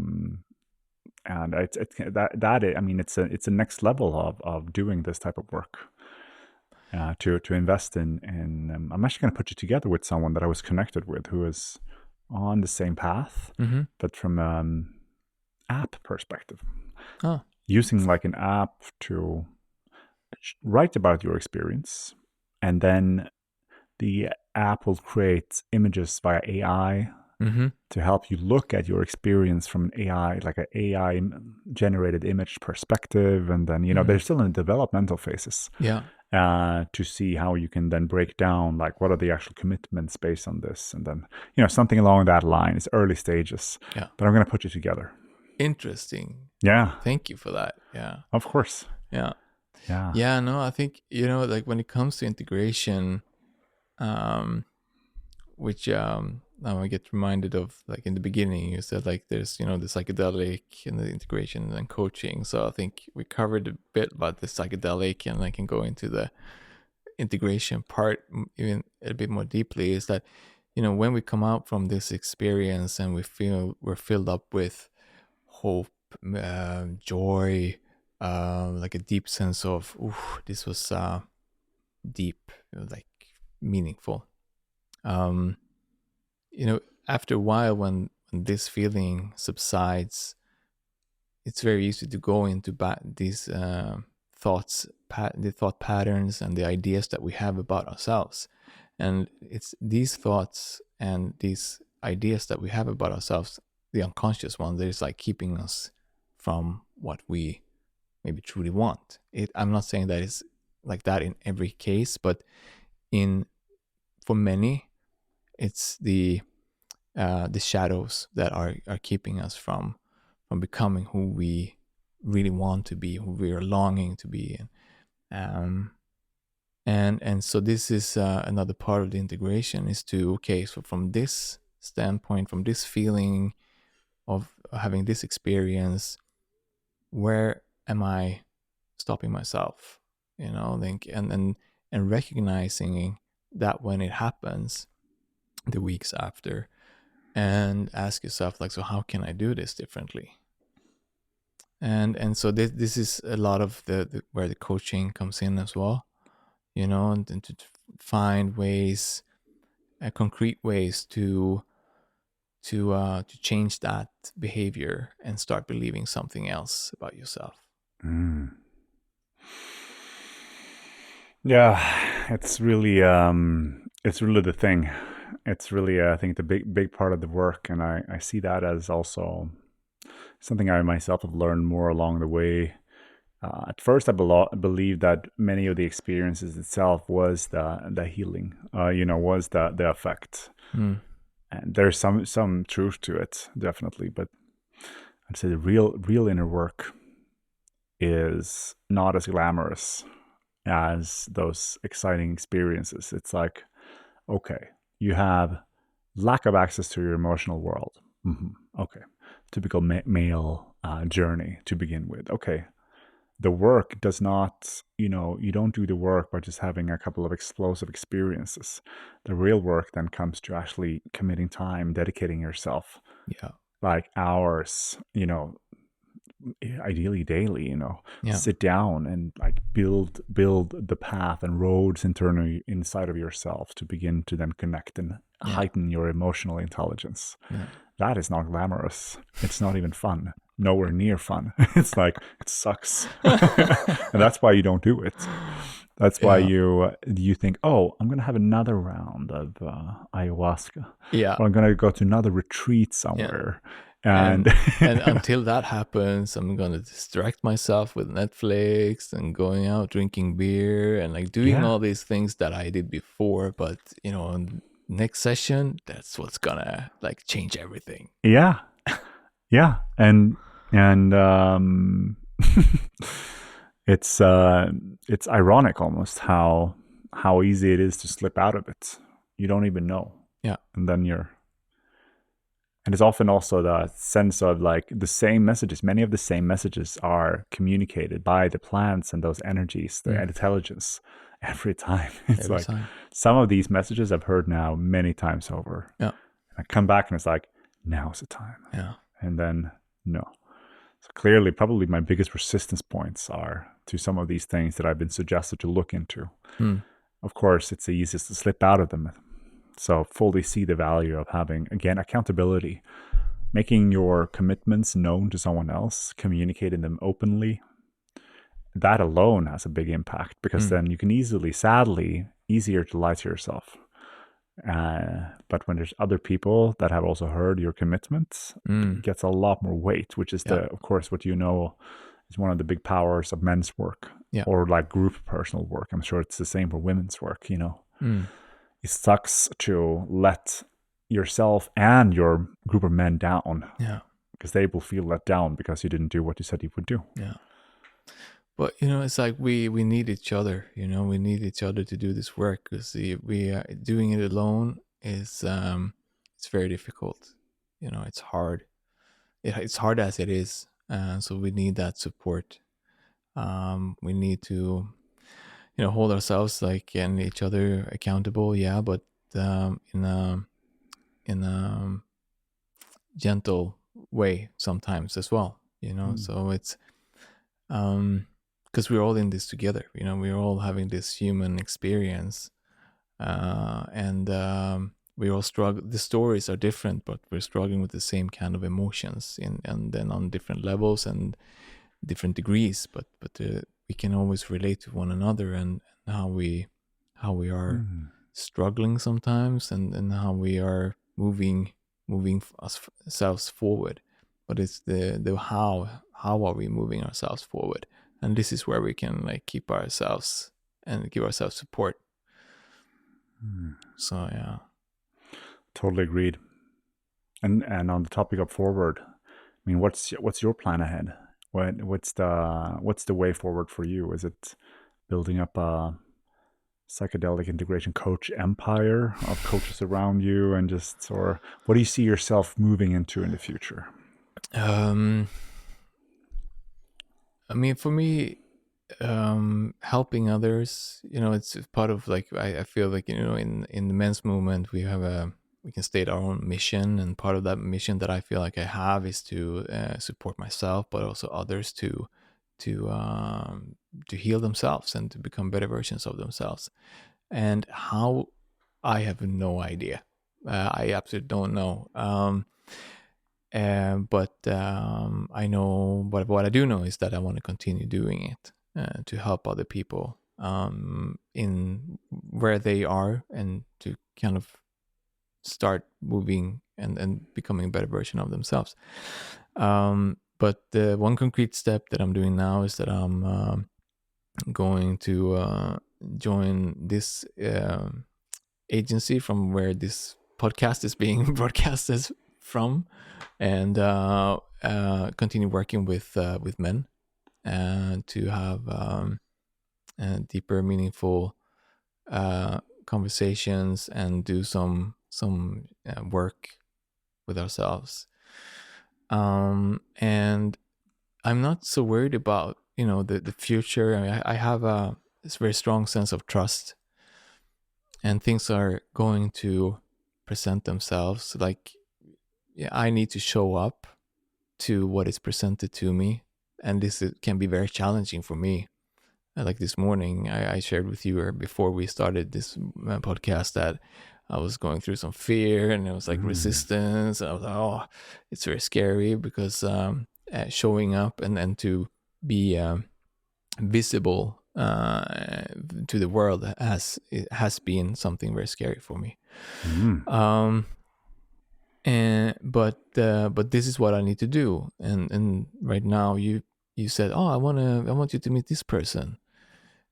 And I mean, it's a next level of doing this type of work. To invest in I'm actually going to put you together with someone that I was connected with, who is on the same path, but from an app perspective. Oh. Using like an app to write about your experience, and then the app will create images via AI to help you look at your experience from an AI, like an AI generated image perspective. And then, you know, they're still in the developmental phases. Yeah. To see how you can then break down, like, what are the actual commitments based on this, and then, you know, something along that line. It's early stages, Yeah. but I'm going to put you together. Interesting. Yeah, Thank you for that. Yeah. of course. Yeah. Yeah. Yeah. No, I think, you know, like when it comes to integration, which now I get reminded of, like in the beginning, you said like there's, you know, the psychedelic and the integration and coaching. So I think we covered a bit about the psychedelic, and I can go into the integration part even a bit more deeply. Is that, you know, when we come out from this experience and we feel we're filled up with hope, joy, like a deep sense of, ooh, this was deep, like meaningful. You know, after a while, when this feeling subsides, it's very easy to go into these thoughts, the thought patterns, and the ideas that we have about ourselves. And it's these thoughts and these ideas that we have about ourselves, the unconscious one, that is like keeping us from what we maybe truly want. I'm not saying that it's like that in every case, but for many, it's the shadows that are keeping us from becoming who we really want to be, who we are longing to be. And so this is another part of the integration, is to, okay, so from this standpoint, from this feeling of having this experience, where am I stopping myself? You know, and recognizing that when it happens the weeks after, and ask yourself, like, so how can I do this differently? And so this is a lot of the where the coaching comes in as well, you know, and to find ways, concrete ways to change that behavior and start believing something else about yourself. Yeah, it's really the thing. It's really, I think, the big part of the work, and I see that as also something I myself have learned more along the way. At first, I believed that many of the experiences itself was the healing, you know, was the effect, and there's some truth to it, definitely. But I'd say the real inner work is not as glamorous as those exciting experiences. It's like, okay, you have lack of access to your emotional world. Okay, typical male journey to begin with. Okay, the work does not, you don't do the work by just having a couple of explosive experiences. The real work then comes to actually committing time, dedicating yourself, Yeah. like hours, ideally daily, Yeah. sit down and like build the path and roads internally inside of yourself to begin to then connect and Yeah. heighten your emotional intelligence. Yeah. That is not glamorous. It's not even fun. Nowhere near fun. It's like, it sucks. And that's why you don't do it. That's why Yeah. you think, oh, I'm going to have another round of ayahuasca. Yeah. Or I'm going to go to another retreat Yeah. somewhere. And And until that happens, I'm gonna distract myself with Netflix and going out drinking beer and like doing Yeah. all these things that I did before. But next session, that's what's gonna like change everything. Yeah. Yeah. And it's ironic almost how easy it is to slip out of it. You don't even know. Yeah. And then and it's often also the sense of like the same messages. Many of the same messages are communicated by the plants and those energies, the intelligence, every time. It's Every like time. some of these messages I've heard now many times over. Yeah. I come back and it's like, now's the time. Yeah. And then no. So clearly, probably my biggest resistance points are to some of these things that I've been suggested to look into. Of course, it's the easiest to slip out of them. So fully see the value of having, again, accountability, making your commitments known to someone else, communicating them openly. That alone has a big impact, because then you can easier to lie to yourself. But when there's other people that have also heard your commitments, it gets a lot more weight, which is of course, what is one of the big powers of men's work, or like group personal work. I'm sure it's the same for women's work, It sucks to let yourself and your group of men down, because they will feel let down because you didn't do what you said you would do. Yeah. But it's like we need each other. We need each other to do this work, because we are doing it alone is it's very difficult. It's hard. It's hard as it is, so we need that support. We need to hold ourselves and each other accountable. Yeah, but in a gentle way sometimes as well. So it's because we're all in this together. We're all having this human experience, and we all struggle. The stories are different, but we're struggling with the same kind of emotions, and then on different levels and different degrees. But we can always relate to one another, and how we are struggling sometimes, and how we are moving ourselves forward. But it's the how are we moving ourselves forward, and this is where we can keep ourselves and give ourselves support. So yeah, totally agreed. And on the topic of forward, I mean, what's your plan ahead? What's the way forward for you? Is it building up a psychedelic integration coach empire of coaches around you, and or what do you see yourself moving into in the future? I mean, for me, helping others, it's part of I feel like in the men's movement we can state our own mission, and part of that mission that I feel like I have is to support myself, but also others to heal themselves and to become better versions of themselves. And how, I have no idea. I absolutely don't know. But I know, but what I do know is that I want to continue doing it to help other people in where they are, and to kind of start moving and becoming a better version of themselves. But the one concrete step that I'm doing now is that I'm going to join this agency from where this podcast is being broadcasted from, and continue working with men, and to have deeper, meaningful conversations, and do some work with ourselves. And I'm not so worried about the future. I mean, I have this very strong sense of trust, and things are going to present themselves. Like, yeah, I need to show up to what is presented to me, and can be very challenging for me. Like this morning, I shared with you before we started this podcast that I was going through some fear, and it was like resistance. I was like, oh, it's very scary because showing up and to be visible to the world has been something very scary for me. But this is what I need to do. And right now you said, oh, I want you to meet this person,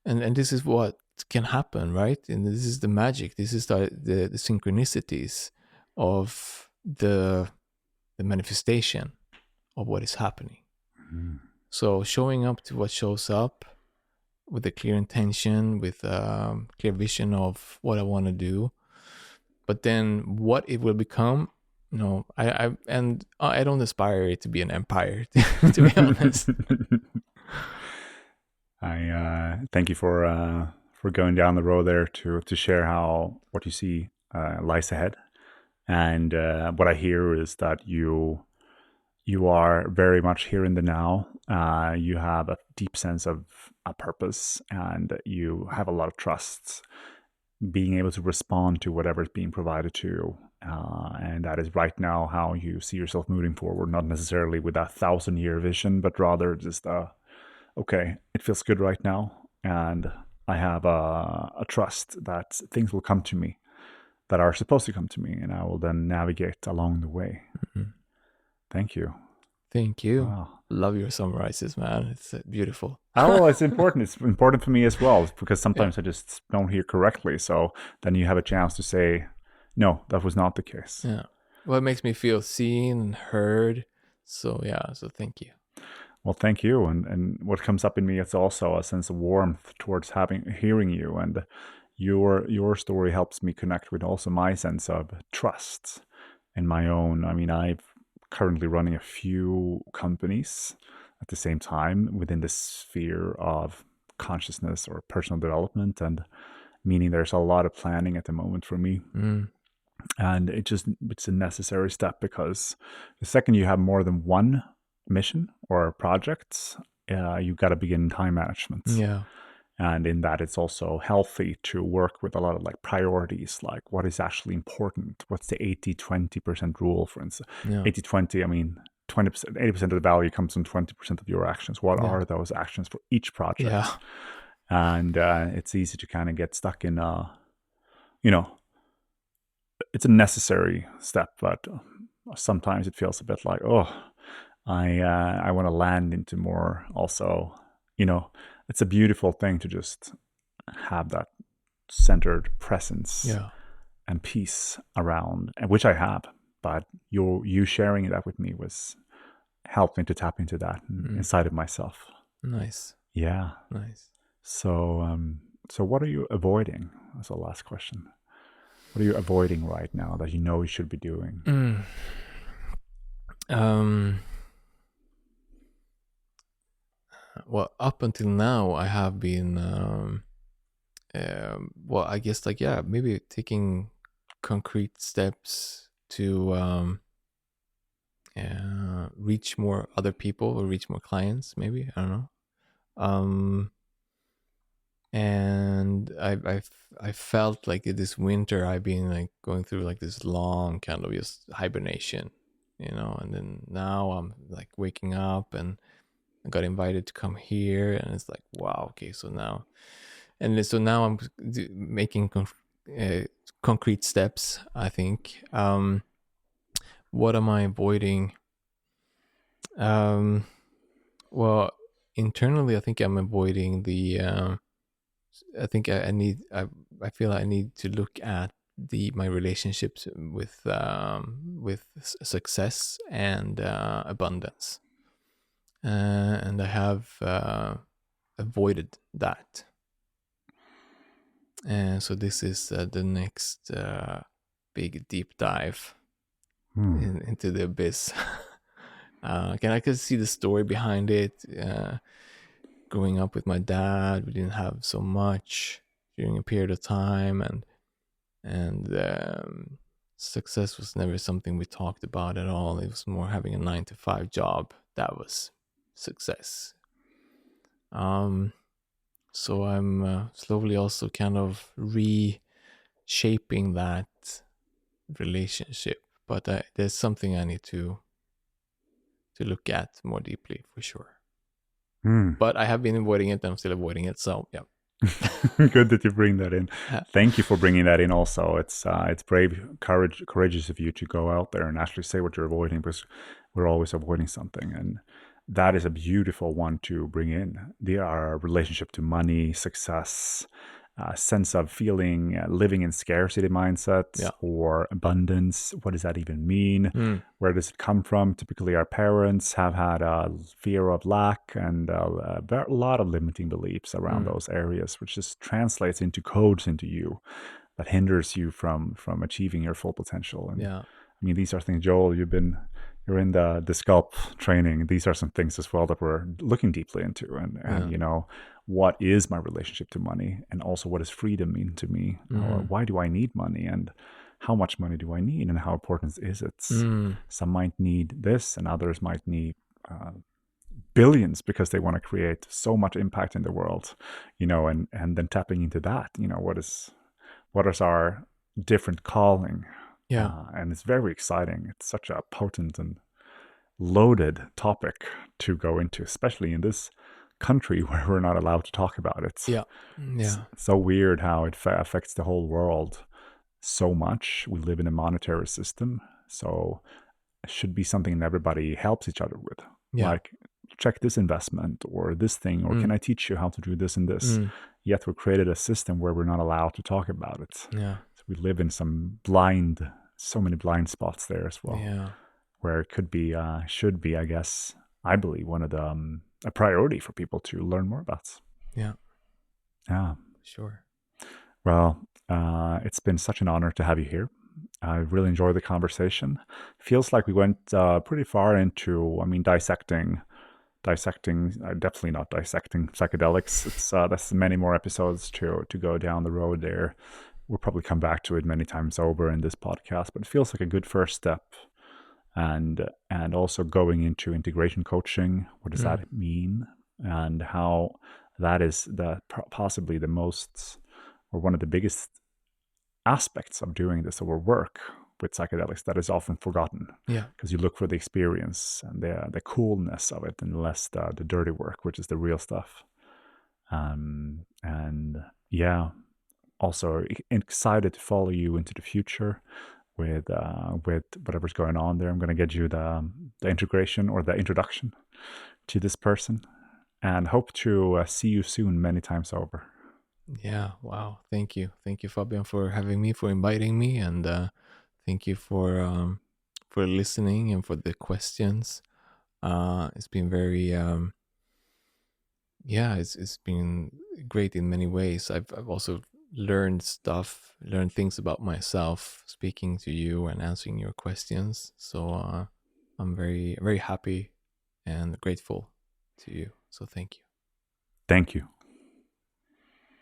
and this is what can happen, right? And this is the magic. This is the synchronicities of the manifestation of what is happening. So showing up to what shows up with a clear intention, with a clear vision of what I want to do, but then what it will become, I don't aspire it to be an empire, to be honest. I thank you for going down the road there to share how what you see lies ahead, and what I hear is that you are very much here in the now. You have a deep sense of a purpose, and you have a lot of trust, being able to respond to whatever is being provided to you. And that is right now how you see yourself moving forward, not necessarily with that 1,000-year vision, but rather just, okay, it feels good right now. And I have a trust that things will come to me that are supposed to come to me, and I will then navigate along the way. Mm-hmm. Thank you. Thank you. Wow. Love your summarizes, man. It's beautiful. Oh, it's important. It's important for me as well, because sometimes I just don't hear correctly. So then you have a chance to say, no, that was not the case. Yeah. Well, it makes me feel seen and heard. So yeah, so thank you. Well, thank you. And what comes up in me is also a sense of warmth towards hearing you, and your story helps me connect with also my sense of trust in my own. I mean, I'm currently running a few companies at the same time within the sphere of consciousness or personal development, and meaning there's a lot of planning at the moment for me. And it's a necessary step, because the second you have more than one mission or project, you've got to begin time management. Yeah. And in that, it's also healthy to work with a lot of like priorities, like what is actually important. What's the 80-20% rule, for instance? 80-20, I mean, 20%, 80% of the value comes from 20% of your actions. What are those actions for each project? Yeah. And it's easy to kind of get stuck in, it's a necessary step, but sometimes it feels a bit like, oh, I want to land into more also, it's a beautiful thing to just have that centered presence and peace around, which I have. But you sharing that with me helped me to tap into that inside of myself. Nice. Yeah. Nice. So what are you avoiding? That's the last question. What are you avoiding right now that you should be doing? Well, up until now, I have been, I guess, maybe taking concrete steps to reach more other people or reach more clients, maybe. I don't know. And I felt like this winter I've been like going through like this long kind of just hibernation, and then now I'm like waking up, and I got invited to come here, and it's like, wow, okay, so now I'm making concrete steps, I think. What am I avoiding? Well, internally, I think I'm avoiding I think I feel I need to look at my relationships with success and abundance, and I have avoided that. And so this is the next big deep dive into the abyss. I could see the story behind it. Growing up with my dad, we didn't have so much during a period of time, and success was never something we talked about at all. It was more having a 9 to 5 job that was success. So I'm slowly also kind of reshaping that relationship, but there's something I need to look at more deeply for sure. But I have been avoiding it, and I'm still avoiding it. So yeah. Good that you bring that in. Thank you for bringing that in. Also, it's brave, courageous of you to go out there and actually say what you're avoiding, because we're always avoiding something, and that is a beautiful one to bring in. Our relationship to money, success, sense of feeling, living in scarcity mindsets or abundance. What does that even mean? Where does it come from? Typically, our parents have had a fear of lack and a lot of limiting beliefs around those areas, which just translates into codes into you that hinders you from achieving your full potential. And I mean, these are things, Joel, you're in the Sculpt training. These are some things as well that we're looking deeply into. And you know, what is my relationship to money? And also, what does freedom mean to me? Or why do I need money? And how much money do I need? And how important is it? Some might need this, and others might need billions because they want to create so much impact in the world, you know, and then tapping into that, you know, what is our different calling. And it's very exciting. It's such a potent and loaded topic to go into, especially in this country where we're not allowed to talk about it. It's so weird how it affects the whole world so much. We live in a monetary system, so it should be something that everybody helps each other with. Like, check this investment or this thing, or can I teach you how to do this and this? Yet we created a system where we're not allowed to talk about it. So we live in so many blind spots there as well, where it could be, should be, I guess, I believe, one of the a priority for people to learn more about. Sure. Well, it's been such an honor to have you here. I really enjoyed the conversation. Feels like we went pretty far into, I mean, dissecting, definitely not dissecting psychedelics. It's that's many more episodes to go down the road there. We'll probably come back to it many times over in this podcast, but it feels like a good first step. And also going into integration coaching. What does that mean? And how that is possibly the most, or one of the biggest aspects of doing this over work with psychedelics that is often forgotten. Because you look for the experience and the coolness of it, and less the dirty work, which is the real stuff. And yeah, also excited to follow you into the future with whatever's going on there. I'm going to get you the integration or the introduction to this person, and hope to see you soon many times over. Wow. Thank you, Fabian, for having me, for inviting me, and thank you for listening and for the questions. It's been very it's been great in many ways. I've also learned things about myself speaking to you and answering your questions. So I'm very, very happy and grateful to you. So thank you. Thank you.